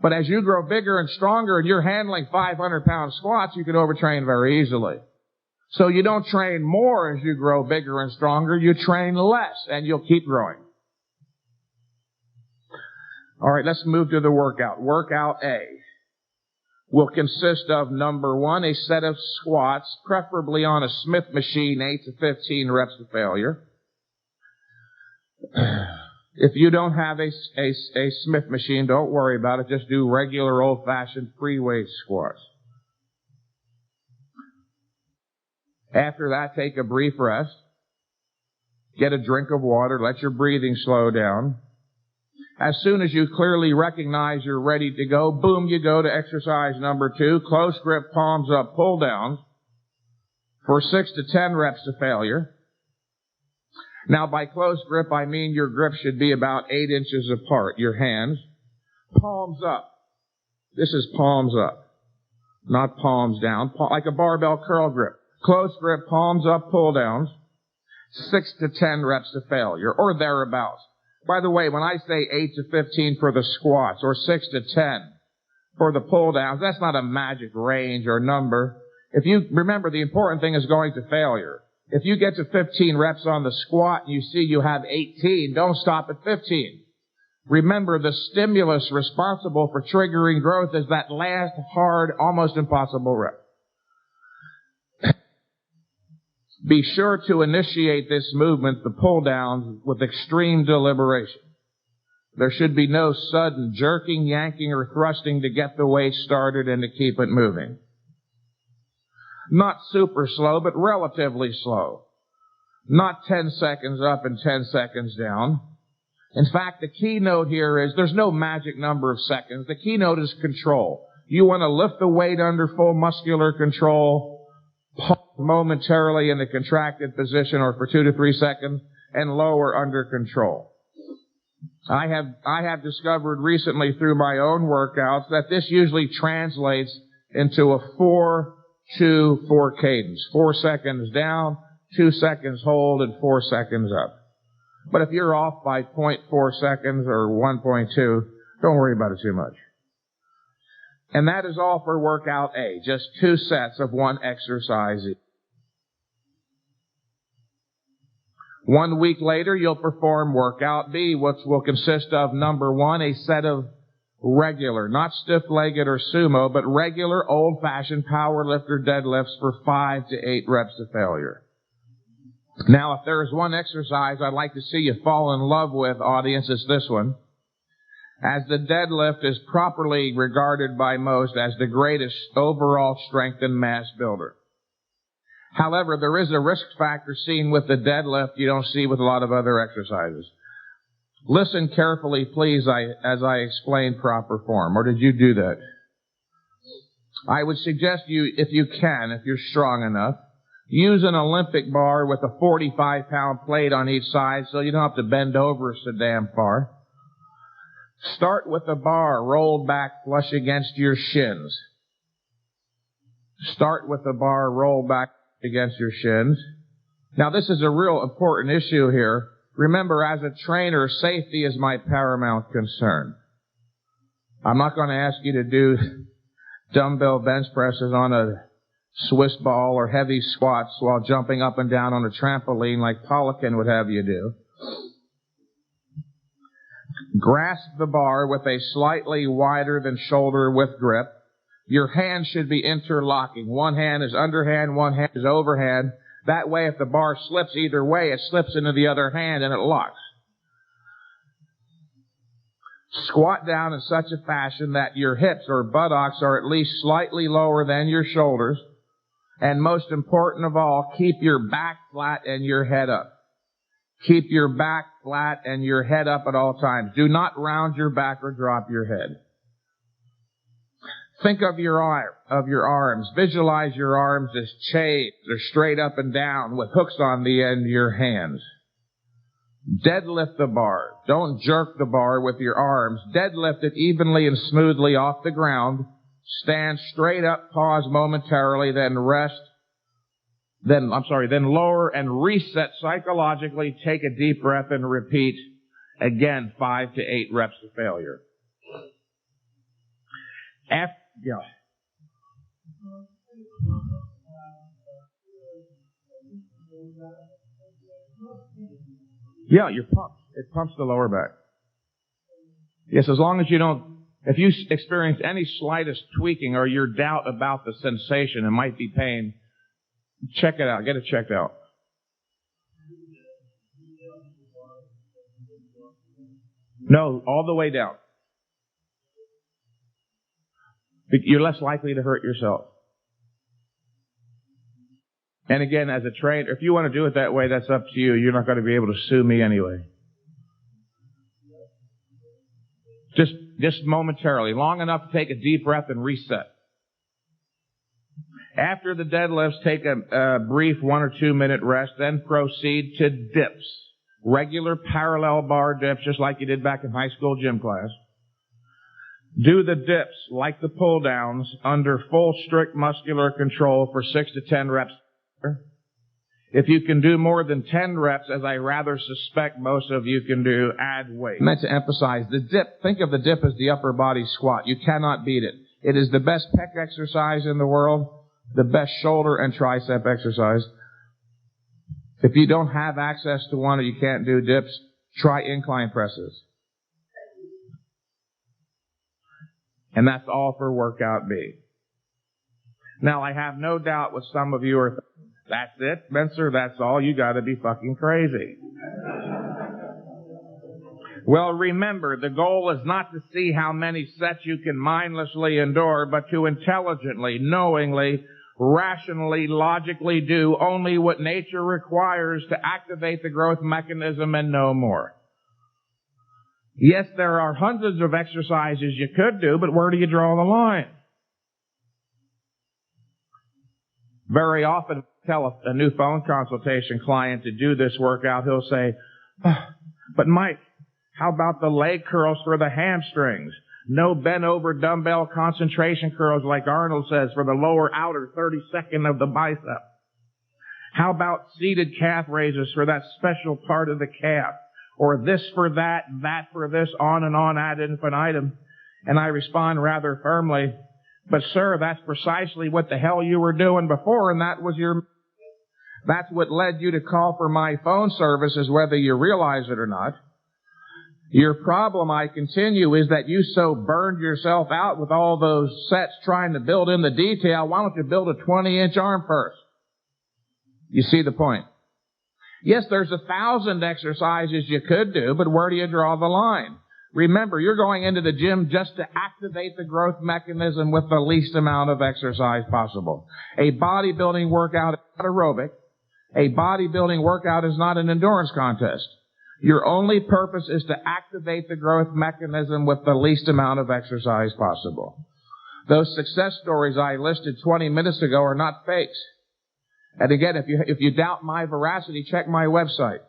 But as you grow bigger and stronger and you're handling 500-pound squats, you can overtrain very easily. So you don't train more as you grow bigger and stronger, you train less and you'll keep growing. All right, let's move to the workout. Workout A will consist of, number 1, a set of squats, preferably on a Smith machine, 8 to 15 reps to failure. If you don't have a Smith machine, don't worry about it. Just do regular old-fashioned free weight squats. After that, take a brief rest. Get a drink of water. Let your breathing slow down. As soon as you clearly recognize you're ready to go, boom, you go to exercise number 2. Close grip, palms up, pull downs for 6 to 10 reps to failure. Now, by close grip, I mean your grip should be about 8 inches apart, your hands. Palms up. This is palms up, not palms down, like a barbell curl grip. Close grip, palms up, pull downs, 6 to 10 reps to failure, or thereabouts. By the way, when I say 8 to 15 for the squats, or 6 to 10 for the pull downs, that's not a magic range or number. If you remember, the important thing is going to failure. If you get to 15 reps on the squat and you see you have 18, don't stop at 15. Remember, the stimulus responsible for triggering growth is that last hard, almost impossible rep. Be sure to initiate this movement, the pull downs, with extreme deliberation. There should be no sudden jerking, yanking, or thrusting to get the weight started and to keep it moving. Not super slow, but relatively slow. Not 10 seconds up and 10 seconds down. In fact, the keynote here is there's no magic number of seconds. The keynote is control. You want to lift the weight under full muscular control, pause momentarily in the contracted position or for 2 to 3 seconds, and lower under control. I have discovered recently through my own workouts that this usually translates into a 4-2-4 cadence. 4 seconds down, 2 seconds hold, and 4 seconds up. But if you're off by 0.4 seconds or 1.2, don't worry about it too much. And that is all for workout A, just 2 sets of 1 exercise each. 1 week later, you'll perform workout B, which will consist of, number 1, a set of regular, not stiff-legged or sumo, but regular old-fashioned powerlifter deadlifts for 5 to 8 reps to failure. Now, if there is one exercise I'd like to see you fall in love with, audience, it's this one. As the deadlift is properly regarded by most as the greatest overall strength and mass builder. However, there is a risk factor seen with the deadlift you don't see with a lot of other exercises. Listen carefully, please, as I explain proper form. Or did you do that? I would suggest you, if you can, if you're strong enough, use an Olympic bar with a 45-pound plate on each side so you don't have to bend over so damn far. Start with the bar rolled back flush against your shins. Start with the bar rolled back against your shins. Now, this is a real important issue here. Remember, as a trainer, safety is my paramount concern. I'm not going to ask you to do dumbbell bench presses on a Swiss ball or heavy squats while jumping up and down on a trampoline like Poliquin would have you do. Grasp the bar with a slightly wider than shoulder width grip. Your hands should be interlocking. One hand is underhand, one hand is overhand. That way, if the bar slips either way, it slips into the other hand and it locks. Squat down in such a fashion that your hips or buttocks are at least slightly lower than your shoulders. And most important of all, keep your back flat and your head up. Keep your back flat and your head up at all times. Do not round your back or drop your head. Think of your arms. Visualize your arms as chains or straight up and down with hooks on the end of your hands. Deadlift the bar. Don't jerk the bar with your arms. Deadlift it evenly and smoothly off the ground. Stand straight up, pause momentarily, then rest. Then lower and reset psychologically. Take a deep breath and repeat again 5 to 8 reps to failure. Yeah, you're pumped. It pumps the lower back. Yes, as long as you don't, if you experience any slightest tweaking or your doubt about the sensation, it might be pain, check it out. Get it checked out. No, all the way down. You're less likely to hurt yourself. And again, as a trainer, if you want to do it that way, that's up to you. You're not going to be able to sue me anyway. Just momentarily, long enough to take a deep breath and reset. After the deadlifts, take a brief 1 or 2 minute rest, then proceed to dips. Regular parallel bar dips, just like you did back in high school gym class. Do the dips like the pull downs under full strict muscular control for 6 to 10 reps. If you can do more than 10 reps, as I rather suspect most of you can do, add weight. I meant to emphasize the dip. Think of the dip as the upper body squat. You cannot beat it. It is the best pec exercise in the world, the best shoulder and tricep exercise. If you don't have access to one or you can't do dips, try incline presses. And that's all for workout B. Now, I have no doubt what some of you are thinking. That's it, Mentzer, that's all? You gotta be fucking crazy. Well, remember, the goal is not to see how many sets you can mindlessly endure, but to intelligently, knowingly, rationally, logically do only what nature requires to activate the growth mechanism and no more. Yes, there are hundreds of exercises you could do, but where do you draw the line? Very often, tell a new phone consultation client to do this workout, he'll say, but Mike, how about the leg curls for the hamstrings? No bent over dumbbell concentration curls like Arnold says for the lower outer 32nd of the bicep. How about seated calf raises for that special part of the calf? Or this for that, that for this, on and on ad infinitum. And I respond rather firmly, but sir, that's precisely what the hell you were doing before, and that was That's what led you to call for my phone services, whether you realize it or not. Your problem, I continue, is that you so burned yourself out with all those sets trying to build in the detail. Why don't you build a 20-inch arm first? You see the point? Yes, there's 1,000 exercises you could do, but where do you draw the line? Remember, you're going into the gym just to activate the growth mechanism with the least amount of exercise possible. A bodybuilding workout is not aerobic. A bodybuilding workout is not an endurance contest. Your only purpose is to activate the growth mechanism with the least amount of exercise possible. Those success stories I listed 20 minutes ago are not fakes. And again, if you doubt my veracity, check my website.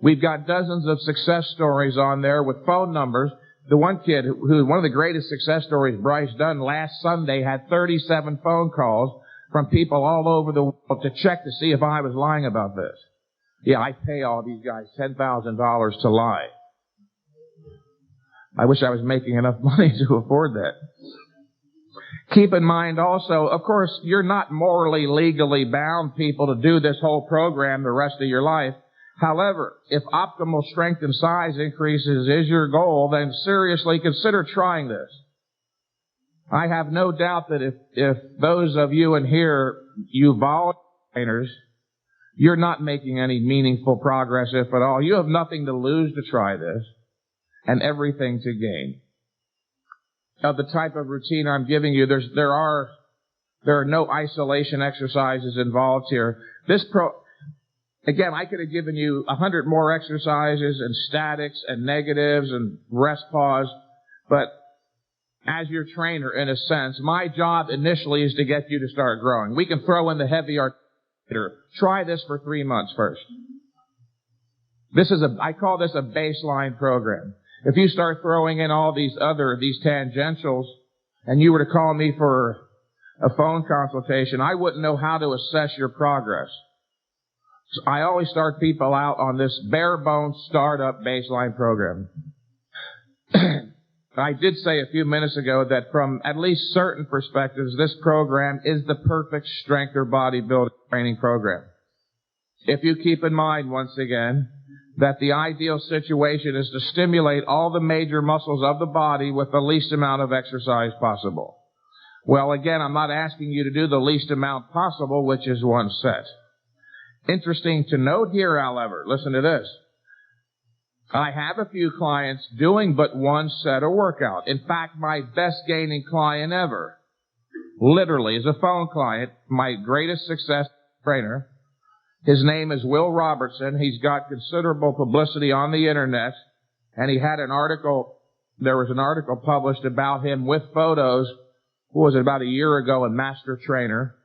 We've got dozens of success stories on there with phone numbers. The one kid one of the greatest success stories, Bryce Dunn, last Sunday had 37 phone calls from people all over the world to check to see if I was lying about this. Yeah, I pay all these guys $10,000 to lie. I wish I was making enough money to afford that. Keep in mind also, of course, you're not morally, legally bound, people, to do this whole program the rest of your life. However, if optimal strength and size increases is your goal, then seriously consider trying this. I have no doubt that if those of you in here, you volunteer trainers, you're not making any meaningful progress, if at all. You have nothing to lose to try this, and everything to gain. Of the type of routine I'm giving you, there are no isolation exercises involved here. Again, I could have given you 100 more exercises and statics and negatives and rest pause, but as your trainer, in a sense, my job initially is to get you to start growing. We can throw in the heavy articulator. Try this for 3 months first. I call this a baseline program. If you start throwing in all these tangentials, and you were to call me for a phone consultation, I wouldn't know how to assess your progress. So I always start people out on this bare bones startup baseline program. I did say a few minutes ago that from at least certain perspectives, this program is the perfect strength or bodybuilding training program. If you keep in mind, once again, that the ideal situation is to stimulate all the major muscles of the body with the least amount of exercise possible. Well, again, I'm not asking you to do the least amount possible, which is one set. Interesting to note here, however, listen to this. I have a few clients doing but one set of workout. In fact, my best gaining client ever, literally, is a phone client, my greatest success trainer. His name is Will Robertson. He's got considerable publicity on the internet, and he had there was an article published about him with photos, about a year ago, in Master Trainer.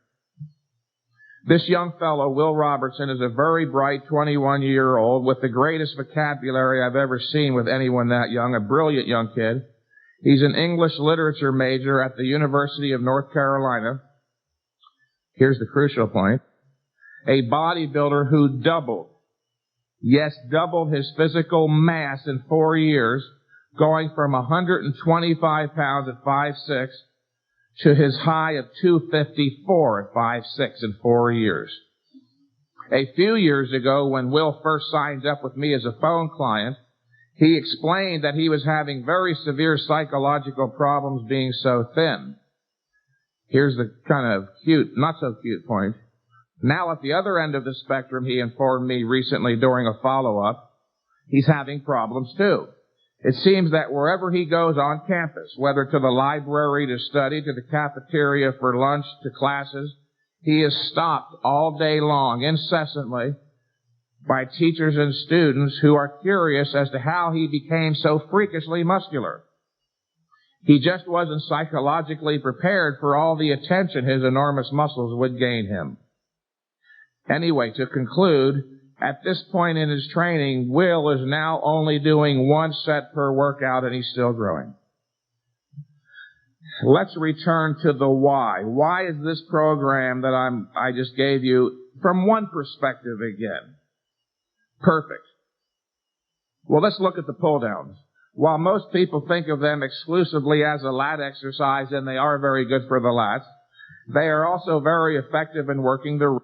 This young fellow, Will Robertson, is a very bright 21-year-old with the greatest vocabulary I've ever seen with anyone that young, a brilliant young kid. He's an English literature major at the University of North Carolina. Here's the crucial point. A bodybuilder who doubled his physical mass in 4 years, going from 125 pounds at 5'6", to his high of 254 at 5'6" in 4 years. A few years ago, when Will first signed up with me as a phone client, he explained that he was having very severe psychological problems being so thin. Here's the kind of not so cute point. Now at the other end of the spectrum, he informed me recently during a follow-up, he's having problems too. It seems that wherever he goes on campus, whether to the library to study, to the cafeteria for lunch, to classes, he is stopped all day long, incessantly, by teachers and students who are curious as to how he became so freakishly muscular. He just wasn't psychologically prepared for all the attention his enormous muscles would gain him. Anyway, to conclude, at this point in his training, Will is now only doing one set per workout, and he's still growing. Let's return to the why. Why is this program that I just gave you, from one perspective again, perfect? Well, let's look at the pull-downs. While most people think of them exclusively as a lat exercise, and they are very good for the lats, they are also very effective in working the.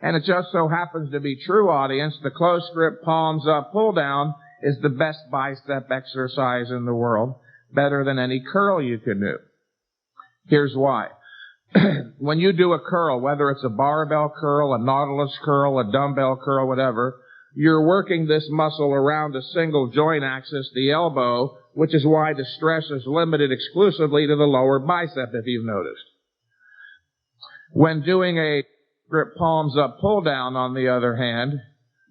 And it just so happens to be true, audience, the close grip palms up pull down is the best bicep exercise in the world, better than any curl you can do. Here's why. When you do a curl, whether it's a barbell curl, a nautilus curl, a dumbbell curl, whatever, you're working this muscle around a single joint axis, the elbow, which is why the stress is limited exclusively to the lower bicep, if you've noticed. When doing a grip palms up pull down, on the other hand,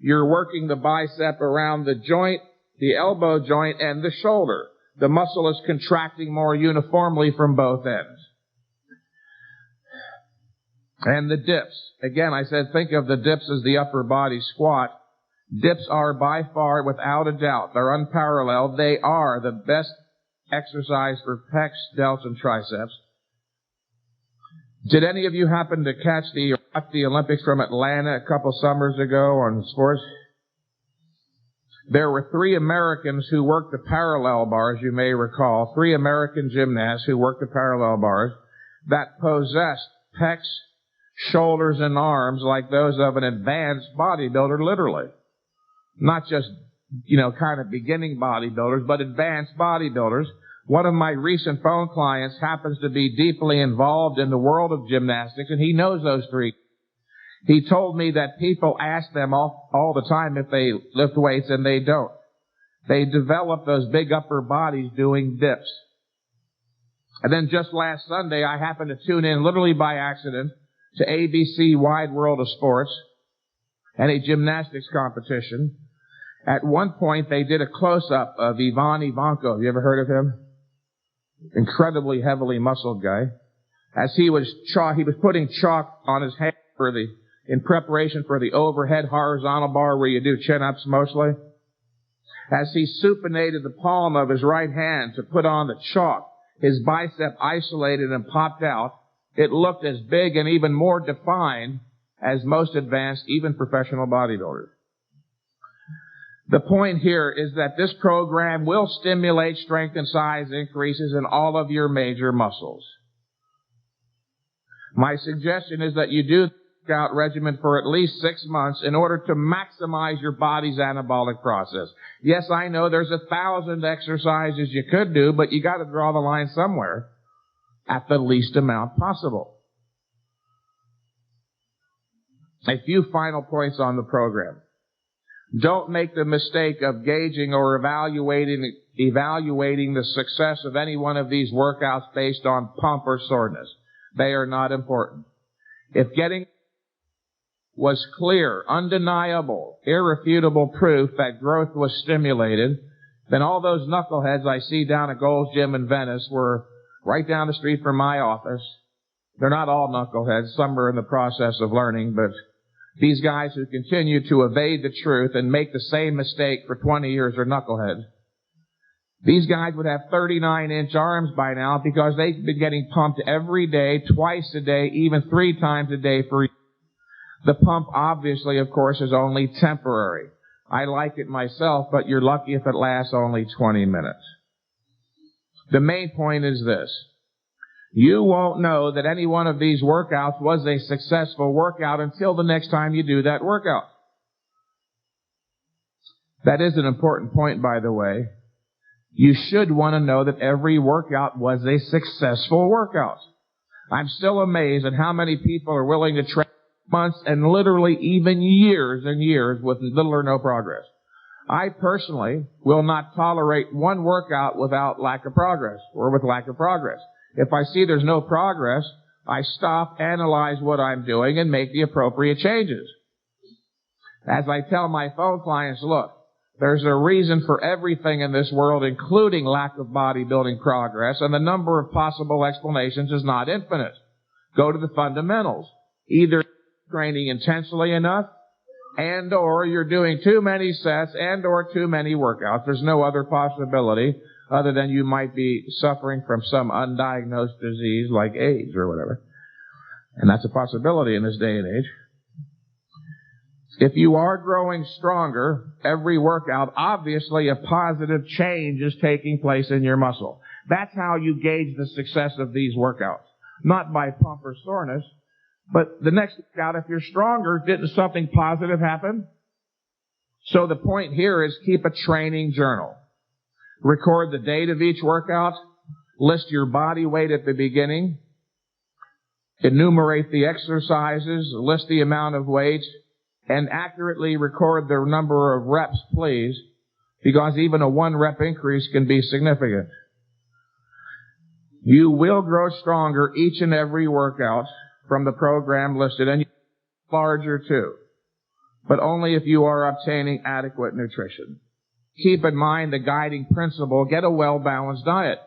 you're working the bicep around the joint, the elbow joint, and the shoulder. The muscle is contracting more uniformly from both ends. And the dips. Again, I said think of the dips as the upper body squat. Dips are by far, without a doubt, they're unparalleled. They are the best exercise for pecs, delts, and triceps. Did any of you happen to catch the Olympics from Atlanta a couple summers ago on sports? There were 3 Americans who worked the parallel bars, you may recall. 3 American gymnasts who worked the parallel bars that possessed pecs, shoulders, and arms like those of an advanced bodybuilder, literally. Not just, kind of beginning bodybuilders, but advanced bodybuilders. One of my recent phone clients happens to be deeply involved in the world of gymnastics, and he knows those 3. He told me that people ask them all the time if they lift weights, and they don't. They develop those big upper bodies doing dips. And then just last Sunday, I happened to tune in literally by accident to ABC Wide World of Sports and a gymnastics competition. At one point, they did a close-up of Ivan Ivankov. You ever heard of him? Incredibly heavily muscled guy. As he was putting chalk on his hand in preparation for the overhead horizontal bar where you do chin-ups mostly. As he supinated the palm of his right hand to put on the chalk, his bicep isolated and popped out. It looked as big and even more defined as most advanced, even professional bodybuilders. The point here is that this program will stimulate strength and size increases in all of your major muscles. My suggestion is that you do the workout regimen for at least 6 months in order to maximize your body's anabolic process. Yes, I know there's 1,000 exercises you could do, but you got to draw the line somewhere at the least amount possible. A few final points on the program. Don't make the mistake of gauging or evaluating the success of any one of these workouts based on pump or soreness. They are not important. If getting was clear, undeniable, irrefutable proof that growth was stimulated, then all those knuckleheads I see down at Gold's Gym in Venice were right down the street from my office. They're not all knuckleheads. Some are in the process of learning, but these guys who continue to evade the truth and make the same mistake for 20 years are knuckleheads. These guys would have 39-inch arms by now because they've been getting pumped every day, twice a day, even 3 times a day for years. The pump, obviously, of course, is only temporary. I like it myself, but you're lucky if it lasts only 20 minutes. The main point is this. You won't know that any one of these workouts was a successful workout until the next time you do that workout. That is an important point, by the way. You should want to know that every workout was a successful workout. I'm still amazed at how many people are willing to train months and literally even years and years with little or no progress. I personally will not tolerate one workout without lack of progress or with lack of progress. If I see there's no progress, I stop, analyze what I'm doing, and make the appropriate changes. As I tell my phone clients, look, there's a reason for everything in this world, including lack of bodybuilding progress, and the number of possible explanations is not infinite. Go to the fundamentals. Either training intensely enough, and or you're doing too many sets, and or too many workouts. There's no other possibility other than you might be suffering from some undiagnosed disease like AIDS or whatever. And that's a possibility in this day and age. If you are growing stronger, every workout, obviously a positive change is taking place in your muscle. That's how you gauge the success of these workouts. Not by pump or soreness, But the next workout, if you're stronger, didn't something positive happen? So the point here is keep a training journal. Record the date of each workout. List your body weight at the beginning. Enumerate the exercises. List the amount of weight. And accurately record the number of reps, please, because even a 1 rep increase can be significant. You will grow stronger each and every workout from the program listed, and you will larger too, but only if you are obtaining adequate nutrition. Keep in mind the guiding principle: get a well-balanced diet.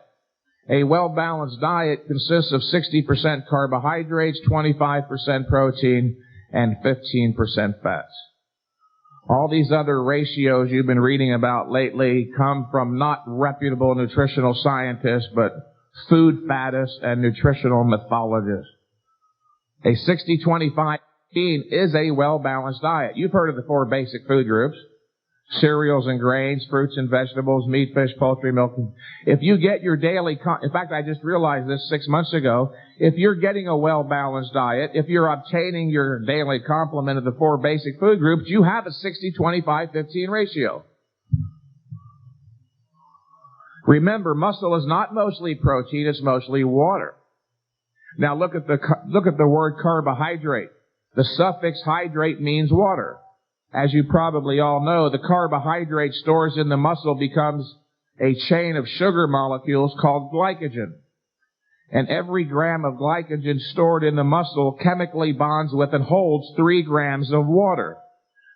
A well-balanced diet consists of 60% carbohydrates, 25% protein, and 15% fats. All these other ratios you've been reading about lately come from not reputable nutritional scientists, but food fattists and nutritional mythologists. A 60-25-15 is a well-balanced diet. You've heard of the 4 basic food groups: cereals and grains, fruits and vegetables, meat, fish, poultry, milk. If you get your daily, in fact, I just realized this 6 months ago, if you're getting a well-balanced diet, if you're obtaining your daily complement of the 4 basic food groups, you have a 60-25-15 ratio. Remember, muscle is not mostly protein, it's mostly water. Now look at the word carbohydrate. The suffix hydrate means water. As you probably all know, the carbohydrate stores in the muscle becomes a chain of sugar molecules called glycogen. And every gram of glycogen stored in the muscle chemically bonds with and holds 3 grams of water.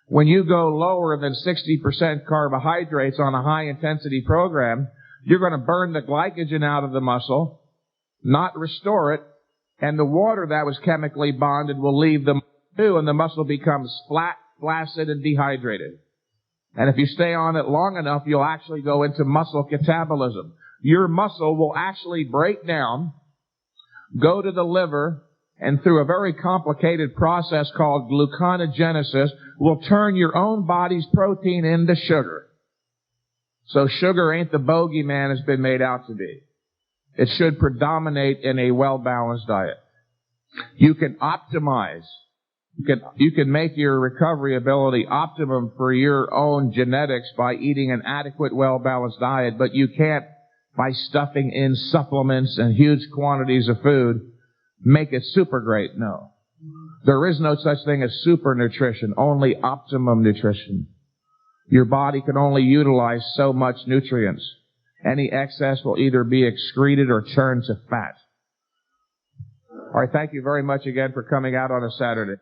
When you go lower than 60% carbohydrates on a high-intensity program, you're going to burn the glycogen out of the muscle, not restore it, and the water that was chemically bonded will leave the muscle too, and the muscle becomes flat, flaccid, and dehydrated. And if you stay on it long enough, you'll actually go into muscle catabolism. Your muscle will actually break down, go to the liver, and through a very complicated process called gluconeogenesis, will turn your own body's protein into sugar. So sugar ain't the bogeyman it's been made out to be. It should predominate in a well-balanced diet. You can optimize. You can make your recovery ability optimum for your own genetics by eating an adequate, well-balanced diet, but you can't, by stuffing in supplements and huge quantities of food, make it super great. No. There is no such thing as super nutrition, only optimum nutrition. Your body can only utilize so much nutrients. Any excess will either be excreted or turned to fat. All right, thank you very much again for coming out on a Saturday.